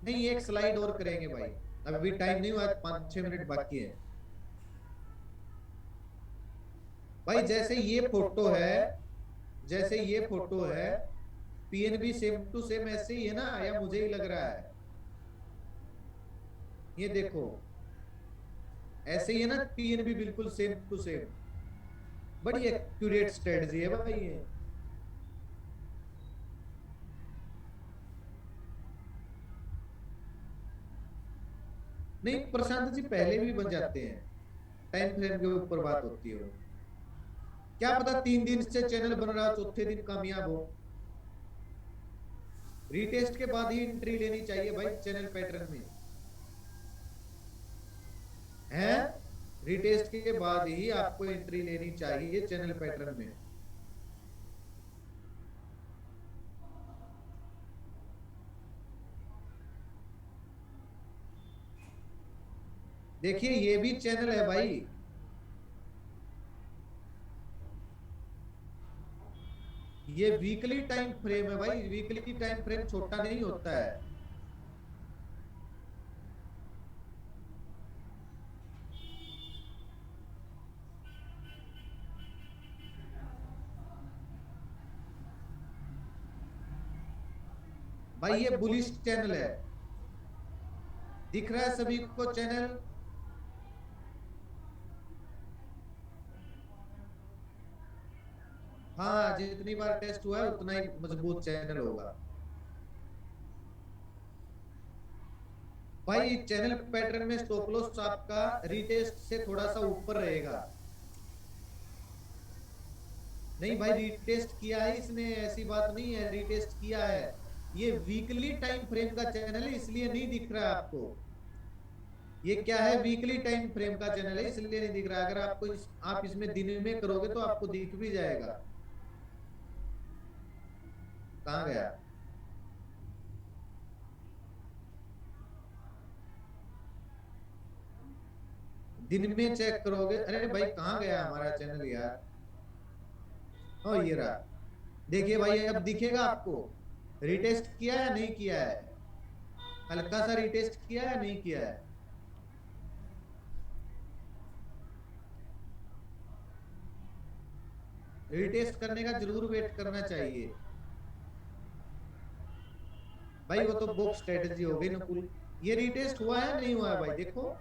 नहीं एक स्लाइड और करेंगे भाई, अभी टाइम नहीं हुआ, 5-6 मिनट बाकी है भाई। जैसे ये फोटो है, जैसे ये फोटो है, पीएनबी सेम टू सेम ऐसे ही है ना, या मुझे ही लग रहा है? ये देखो ऐसे ही है ना पीएनबी, बिल्कुल सेम टू सेम। बड़ी एक्यूरेट स्ट्रेटजी है भाई ये। नहीं प्रशांत जी पहले भी बन जाते हैं, टाइम फ्रेम के ऊपर बात होती है। क्या पता 3 दिन से चैनल बन रहा हो, चौथे दिन कामयाब हो। रीटेस्ट के बाद ही एंट्री लेनी चाहिए भाई चैनल पैटर्न में, है। रीटेस्ट के बाद ही आपको एंट्री लेनी चाहिए चैनल पैटर्न में। देखिए ये भी चैनल है भाई, ये वीकली टाइम फ्रेम है भाई, वीकली टाइम फ्रेम छोटा नहीं होता है भाई। ये बुलिश चैनल है, दिख रहा है सभी को चैनल। हाँ जितनी बार टेस्ट हुआ है उतना ही मजबूत चैनल होगा भाई। चैनल पैटर्न में स्टॉप लॉस आपका रीटेस्ट से थोड़ा सा ऊपर रहेगा। नहीं भाई रीटेस्ट किया है इसने, ऐसी बात नहीं है, रीटेस्ट किया है। ये वीकली टाइम फ्रेम का चैनल है इसलिए नहीं दिख रहा है आपको। ये क्या है, वीकली टाइम फ्रेम का चैनल है इसलिए नहीं दिख रहा। अगर आपको आप इसमें दिन में करोगे तो आपको दिख भी जाएगा। कहाँ गया? दिन में चेक करोगे, अरे भाई कहाँ गया हमारा चैनल यार। ओ ये रहा, देखिए भाई अब दिखेगा आपको। रिटेस्ट किया है नहीं किया है, हल्का सा रिटेस्ट किया है नहीं किया है। रिटेस्ट करने का जरूर वेट करना चाहिए भाई, वो तो बुक स्ट्रेटजी हो गई नकुल। ये रिटेस्ट हुआ है नहीं हुआ है भाई देखो,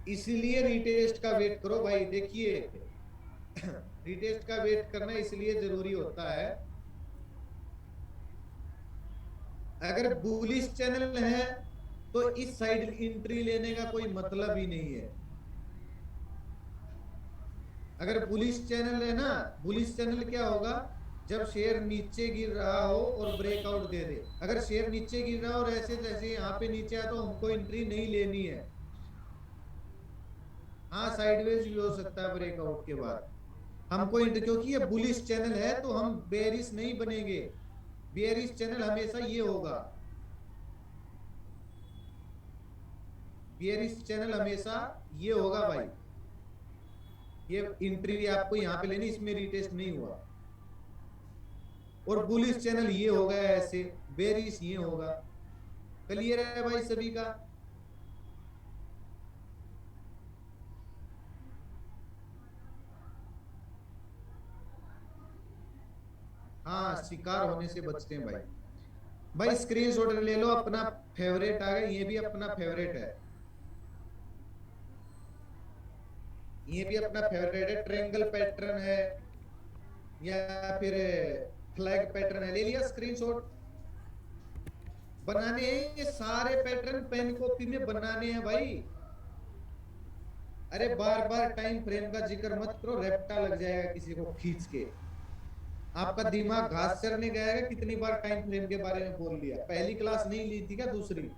इसीलिए रिटेस्ट का वेट करो भाई। देखिए रिटेस्ट का वेट करना इसलिए जरूरी होता है। अगर बुलिश चैनल है तो इस साइड एंट्री लेने का कोई मतलब ही नहीं है। अगर बुलिश चैनल है ना, बुलिश चैनल क्या होगा, जब शेयर नीचे गिर रहा हो और ब्रेकआउट दे दे। अगर शेयर नीचे गिर रहा हो और ऐसे जैसे यहाँ पे नीचे आया तो हमको एंट्री नहीं लेनी है। हाँ साइडवेज भी हो सकता है ब्रेकआउट के बाद, हमको एंट्री, क्योंकि ये बुलिश चैनल है तो हम बेरिश नहीं बनेंगे। बेरिश चैनल हमेशा ये होगा, बेरिश चैनल हमेशा ये होगा भाई। ये एंट्री आपको यहाँ पे लेनी, इसमें रिटेस्ट नहीं हुआ। और बुलिश चैनल ये होगा ऐसे, बेरिश ये होगा। क्लियर है भाई सभी का? हाँ शिकार होने से बचते हैं भाई। भाई स्क्रीनशॉट ले लो, अपना फेवरेट आ गया, ये भी अपना फेवरेट है, ये भी अपना फेवरेट है, ट्रायंगल पैटर्न है या फिर फ्लैग पैटर्न है, ले लिया स्क्रीनशॉट। बनाने हैं ये सारे पैटर्न, पेन कॉपी में बनाने हैं भाई। अरे बार बार टाइम फ्रेम का जिक्र मत करो, रेप्टा लग जाएगा किसी को खींच के। आपका दिमाग घास चरने गया है, कितनी बार टाइम फ्रेम के बारे में बोल लिया, पहली क्लास नहीं ली थी क्या दूसरी?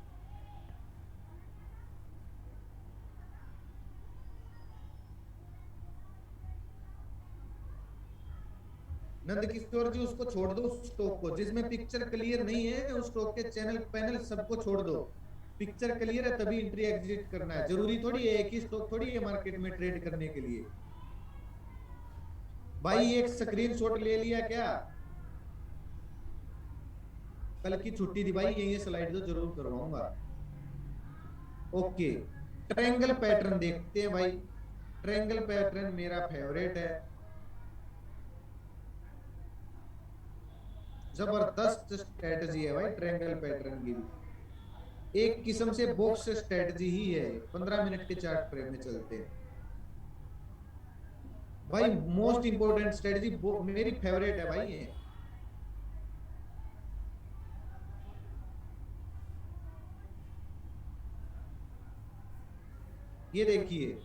नंद किशोर जी उसको छोड़ दो, उस स्टॉक को जिसमें पिक्चर क्लियर नहीं है, उस स्टॉक के चैनल पैनल सबको छोड़ दो। पिक्चर क्लियर है तभी एंट्री एग्जिट करना है, जरूरी थोड़ी है एक ही स्टॉक थोड़ी है मार्केट में ट्रेड करने के लिए। भाई एक स्क्रीनशॉट ले लिया क्या? कल की छुट्टी थी भाई, ये स्लाइड तो जरूर करवाऊंगा। ओके, ट्रायंगल पैटर्न देखते हैं भाई। ट्रायंगल पैटर्न मेरा फेवरेट है, जबरदस्त स्ट्रेटजी है भाई ट्रायंगल पैटर्न की भी। एक किस्म से बॉक्स स्ट्रेटजी ही है, 15 मिनट के चार्ट फ्रेम में चलते हैं भाई। मोस्ट इंपोर्टेंट स्ट्रेटजी मेरी फेवरेट है भाई ये देखिए।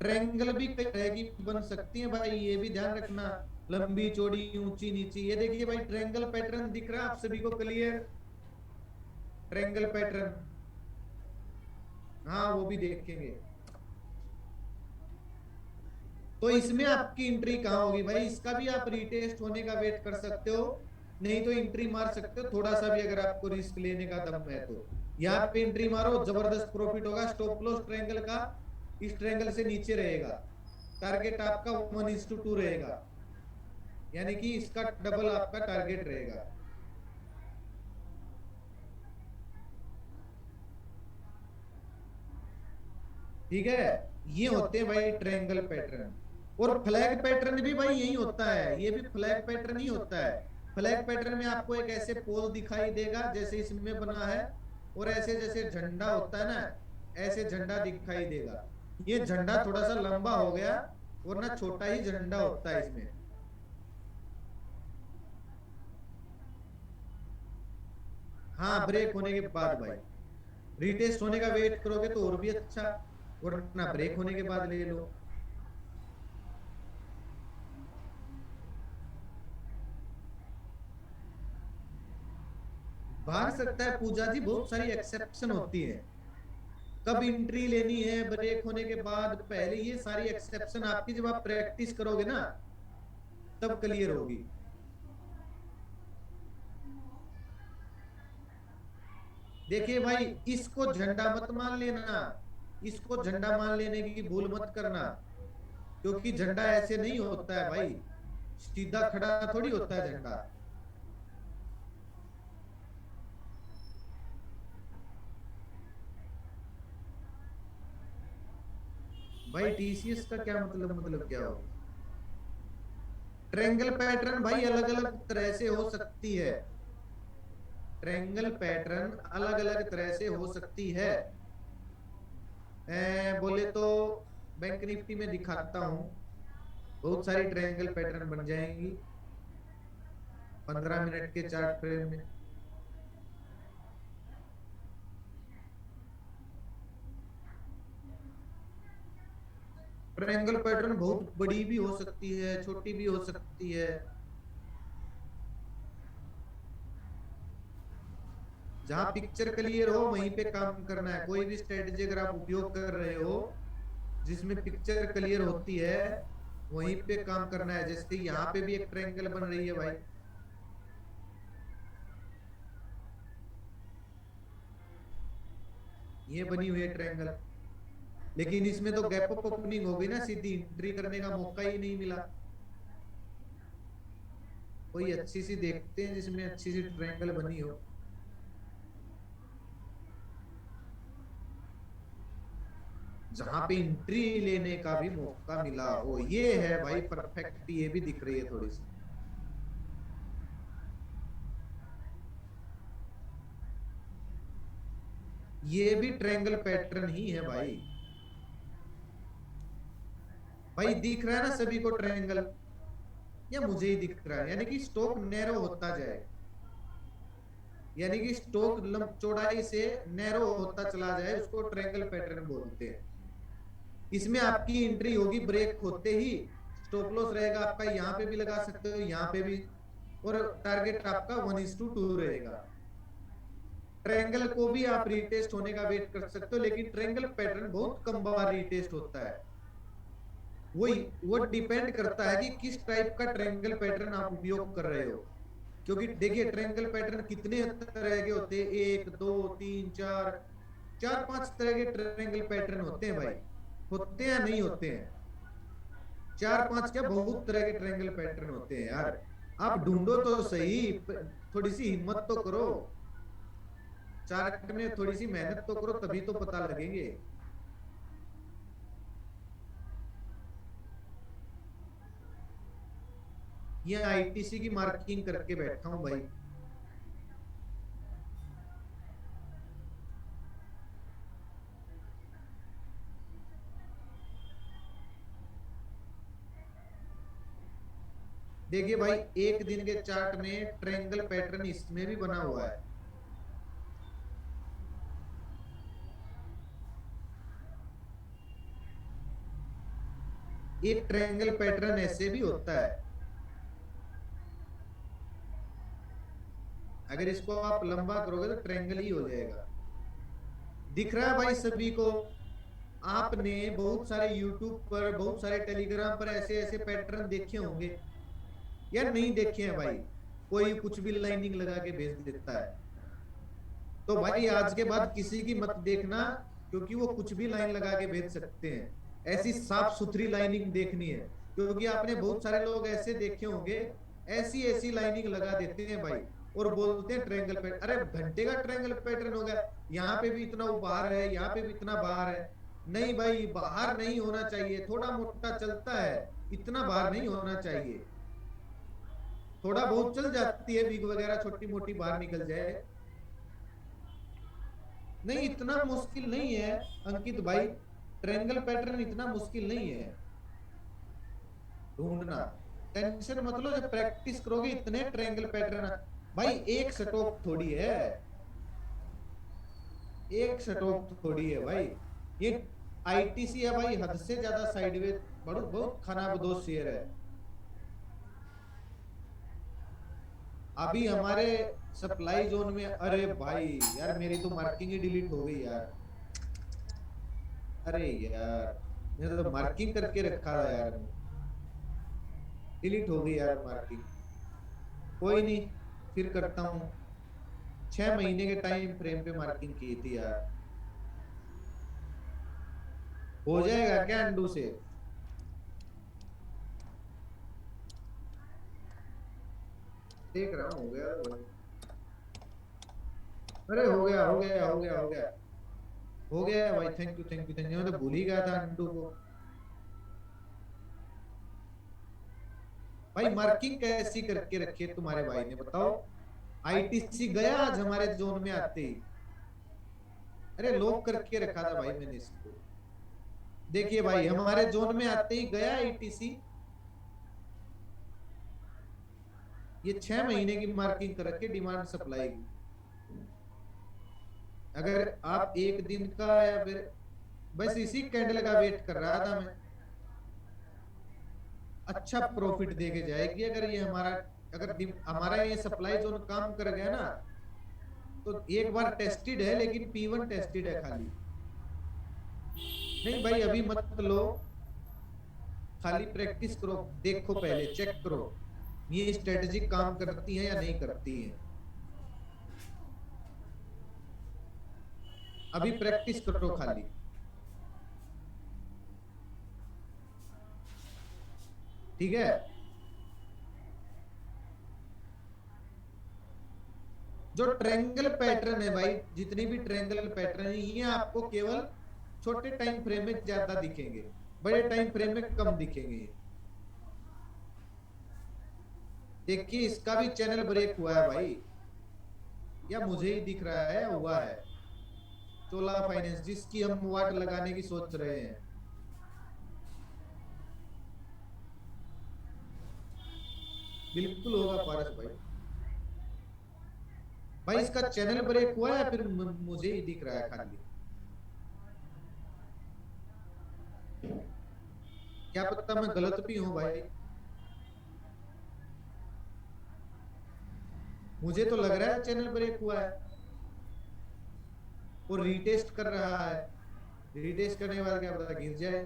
ट्रायंगल भी कई तरह की बन सकती है भाई, ये भी ध्यान रखना, लंबी चौड़ी ऊंची नीची। ये देखिए भाई ट्रायंगल पैटर्न दिख रहा है आप सभी को क्लियर? ट्रायंगल पैटर्न, हाँ वो भी देखेंगे। तो इसमें आपकी एंट्री कहाँ होगी भाई? इसका भी आप रीटेस्ट होने का वेट कर सकते हो, नहीं तो एंट्री मार सकते हो थोड़ा सा भी, अगर आपको रिस्क लेने का दम है तो। यहाँ पे एंट्री मारो, जबरदस्त प्रॉफिट होगा। स्टॉप लॉस ट्रायंगल का इस ट्रायंगल से नीचे रहेगा, टारगेट आपका 1:2 रहेगा, यानी कि इसका डबल आपका टारगेट रहेगा। ठीक है, ये होते हैं भाई ट्रायंगल पैटर्न। और फ्लैग पैटर्न भी भाई यही होता है, ये भी फ्लैग पैटर्न ही होता है। फ्लैग पैटर्न में आपको एक ऐसे पोल दिखाई देगा जैसे इसमें बना है, और ऐसे जैसे झंडा होता है ना, ऐसे झंडा दिखाई देगा। ये झंडा थोड़ा सा लंबा हो गया, वरना छोटा ही झंडा होता है इसमें। हाँ ब्रेक होने के बाद भाई, रिटेस्ट होने का वेट करोगे तो और भी अच्छा, वरना ब्रेक होने के बाद ले लो। भाग सकता है पूजा जी, बहुत सारी एक्सेप्शन होती है। कब एंट्री लेनी है ब्रेक होने के बाद पहले, ये सारी एक्सेप्शन आपकी जब आप प्रैक्टिस करोगे ना तब क्लियर होगी। देखिए भाई, इसको झंडा मत मान लेना, इसको झंडा मान लेने की भूल मत करना, क्योंकि झंडा ऐसे नहीं होता है भाई, सीधा खड़ा थोड़ी होता है झंडा। भाई टीसीएस का क्या मतलब क्या हो? ट्रायंगल पैटर्न भाई अलग अलग तरह से हो सकती है, ट्रायंगल पैटर्न अलग अलग तरह से हो सकती है। बोले तो बैंक निफ्टी में दिखाता हूँ, बहुत सारी ट्रायंगल पैटर्न बन जाएंगी 15 मिनट के चार्ट फ्रेम में। ट्रायंगल पैटर्न बहुत बड़ी भी हो सकती है, छोटी भी हो सकती है। जहां पिक्चर क्लियर हो वहीं पे काम करना है। कोई भी स्ट्रेटेजी अगर आप उपयोग कर रहे हो जिसमें पिक्चर क्लियर होती है, वहीं पे काम करना है। जैसे यहाँ पे भी एक ट्रायंगल बन रही है भाई, ये बनी हुई है ट्रायंगल, लेकिन इसमें तो गैप अप ओपनिंग हो गई ना, सीधी एंट्री करने का मौका ही नहीं मिला। कोई अच्छी सी देखते हैं जिसमें अच्छी सी ट्रायंगल बनी हो। जहां पे एंट्री लेने का भी मौका मिला हो। ये है भाई परफेक्ट, ये भी दिख रही है थोड़ी सी। ये भी ट्रायंगल पैटर्न ही है भाई। भाई दिख रहा है ना सभी को ट्रायंगल, या मुझे ही दिख रहा है? यानी कि स्टॉक नैरो होता जाए, यानी कि स्टॉक चौड़ाई से नैरो होता चला जाए, उसको ट्रायंगल पैटर्न बोलते हैं। इसमें आपकी एंट्री होगी ब्रेक होते ही, स्टॉप लॉस रहेगा आपका, यहाँ पे भी लगा सकते हो, यहाँ पे भी, और टारगेट आपका 1:2 रहेगा। ट्रायंगल को भी आप रीटेस्ट होने का वेट कर सकते हो, लेकिन ट्रायंगल पैटर्न बहुत कम बार रीटेस्ट होता है। वही, वो डिपेंड करता है कि किस टाइप का ट्रायंगल पैटर्न आप उपयोग कर रहे हो। क्योंकि देखिए ट्रायंगल पैटर्न कितने तरह के होते हैं, एक दो तीन चार, चार पांच तरह के ट्रायंगल पैटर्न होते हैं भाई। होते हैं नहीं होते हैं? चार पांच क्या, बहुत तरह के ट्रायंगल पैटर्न होते हैं यार। आप ढूंढो तो सही, थोड़ी सी हिम्मत तो करो, चार्ट में थोड़ी सी मेहनत तो करो, तभी तो पता लगेंगे। ये आईटीसी की मार्किंग करके बैठा हूं भाई। देखिए भाई, एक दिन के चार्ट में ट्रायंगल पैटर्न इसमें भी बना हुआ है। एक ट्रायंगल पैटर्न ऐसे भी होता है। अगर इसको आप लंबा करोगे तो ट्रायंगल ही हो जाएगा। दिख रहा है भाई सभी को? आपने बहुत सारे यूट्यूब पर, बहुत सारे टेलीग्राम पर ऐसे ऐसे पैटर्न देखे होंगे, या नहीं देखे हैं भाई? कोई कुछ भी लाइनिंग लगा के भेज देता है। तो भाई आज के बाद किसी की मत देखना, क्योंकि वो कुछ भी लाइन लगा के भेज सकते हैं। ऐसी साफ सुथरी लाइनिंग देखनी है, क्योंकि आपने बहुत सारे लोग ऐसे देखे होंगे, ऐसी ऐसी लाइनिंग लगा देते हैं भाई, और बोलते हैं ट्रायंगल पैटर्न। अरे घंटे का ट्रायंगल पैटर्न हो गया, यहाँ पे भी इतना बाहर है, यहाँ पे भी इतना बाहर है। नहीं भाई, बाहर नहीं होना चाहिए, थोड़ा मोटा चलता है, इतना बाहर नहीं होना चाहिए। थोड़ा बहुत चल जाती है बिग वगैरह, छोटी मोटी बाहर निकल जाए, नहीं इतना मुश्किल नहीं है अंकित भाई। ट्रायंगल पैटर्न इतना मुश्किल नहीं है ढूंढना। टेंशन मत लो, जब प्रैक्टिस करोगे इतने ट्रायंगल पैटर्न। भाई एक स्टॉक थोड़ी है, एक स्टॉक थोड़ी है भाई। ये आईटीसी है भाई, हद से ज्यादा साइडवेज, बहुत बहुत खानाबदोश शेयर है। अभी हमारे सप्लाई जोन में, अरे भाई यार मेरी तो मार्किंग ही डिलीट हो गई यार। अरे यार, मैंने तो मार्किंग करके रखा था यार, डिलीट हो गई यार मार्किंग। कोई नहीं, फिर करता हूँ। 6 महीने के टाइम फ्रेम पे मार्किंग की थी यार। हो जाएगा क्या अंडू से? देख रहा हूँ, हो गया तो भाई। अरे हो गया हो गया हो गया हो गया, हो गया भाई। Thank you thank you thank you, मैं तो भूल ही गया था अंडू को। भाई मार्किंग कैसी करके रखी है तुम्हारे भाई ने, बताओ? आईटीसी गया आज हमारे जोन में आते ही। अरे लॉक करके रखा था भाई मैंने इसको। देखिए भाई हमारे जोन में आते ही गया आईटीसी। ये 6 महीने की मार्किंग कर रखी डिमांड सप्लाई की। अगर आप एक दिन का, या फिर बस इसी कैंडल का वेट कर रहा था मैं। अच्छा प्रॉफिट दे के जाएगी अगर ये हमारा, अगर हमारा ये सप्लाई जोन काम कर गया ना, तो एक बार टेस्टेड है, लेकिन P1 टेस्टेड है खाली। नहीं भाई अभी मत लो, खाली प्रैक्टिस करो, देखो पहले चेक करो ये स्ट्रेटेजी काम करती है या नहीं करती है। अभी प्रैक्टिस करो खाली। ठीक है? जो ट्रायंगल पैटर्न है भाई, जितनी भी ट्रायंगल पैटर्न है, ये आपको केवल छोटे टाइम फ्रेम में ज्यादा दिखेंगे, बड़े टाइम फ्रेम में कम दिखेंगे ये। देखिए इसका भी चैनल ब्रेक हुआ है भाई, या मुझे ही दिख रहा है या हुआ है। चोला फाइनेंस जिसकी हम वाट लगाने की सोच रहे हैं, बिल्कुल होगा पारस भाई। भाई इसका चैनल ब्रेक हुआ है या फिर मुझे ही दिख रहा है खाली? क्या पता मैं गलत भी हूं भाई, मुझे तो लग रहा है चैनल ब्रेक हुआ है। वो रीटेस्ट कर रहा है, रीटेस्ट करने के बाद क्या पता गिर जाए,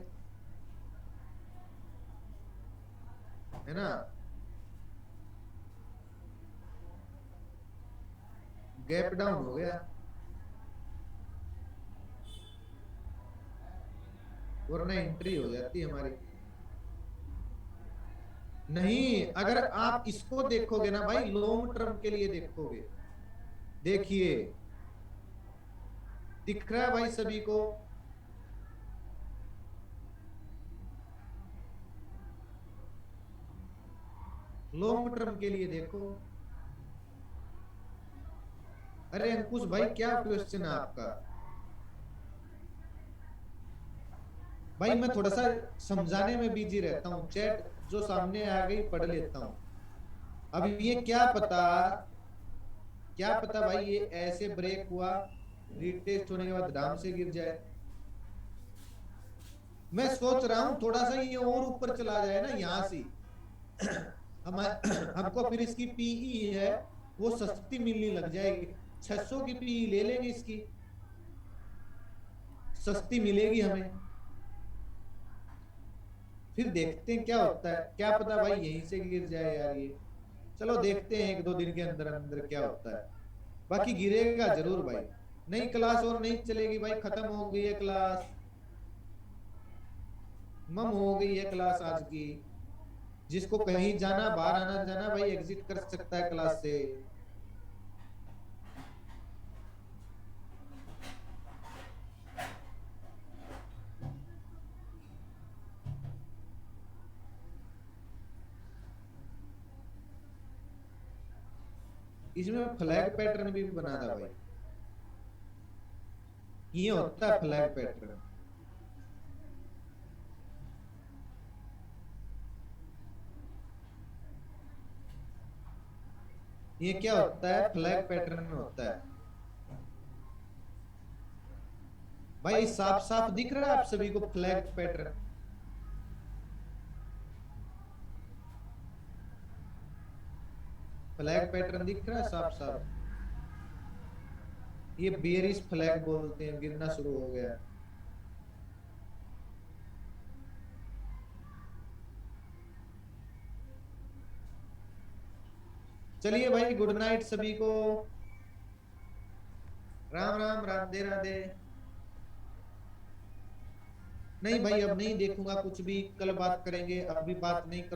है ना। गैप डाउन हो गया, वरना एंट्री हो जाती हमारी। नहीं, अगर आप इसको देखोगे ना भाई, लॉन्ग टर्म के लिए देखोगे, देखिए दिख रहा है भाई सभी को। लॉन्ग टर्म के लिए देखो। अरे अंकुश भाई क्या क्वेश्चन है आपका? भाई मैं थोड़ा सा समझाने में बिजी रहता हूँ, चैट जो सामने आ गई पढ़ लेता हूँ। अब ये क्या पता भाई ये ऐसे ब्रेक हुआ, रीटेस्ट होने के बाद धाम से गिर जाए। मैं सोच रहा हूँ थोड़ा सा ये और ऊपर चला जाए ना यहाँ से, हम हमको फिर इसकी पीई है वो सस्ती मिलने लग जाएगी। 600 की पीई ले लेंगे इसकी, सस्ती मिलेगी हमें। फिर देखते हैं क्या होता है, क्या पता भाई यहीं से गिर जाए यार ये। चलो देखते हैं एक दो दिन के अंदर अंदर क्या होता है। बाकी गिरेगा जरूर भाई, नई क्लास और नहीं चलेगी भाई, खत्म हो गई है क्लास, मम हो गई है क्लास आज की। जिसको कहीं जाना, बाहर आना जाना भाई, एग्जिट कर सकता है क्लास से। इसमें फ्लैग पैटर्न भी बना था भाई, ये होता है फ्लैग पैटर्न। ये क्या होता है, फ्लैग पैटर्न में होता है भाई। साफ साफ दिख रहा है आप सभी को फ्लैग पैटर्न? फ्लैग पैटर्न दिख रहा है साफ साफ। ये बेयरिश फ्लैग बोलते हैं, गिरना शुरू हो गया। चलिए भाई, गुड नाइट सभी को, राम राम, राधे राधे। नहीं भाई अब नहीं देखूंगा कुछ भी, कल बात करेंगे, अभी बात नहीं कर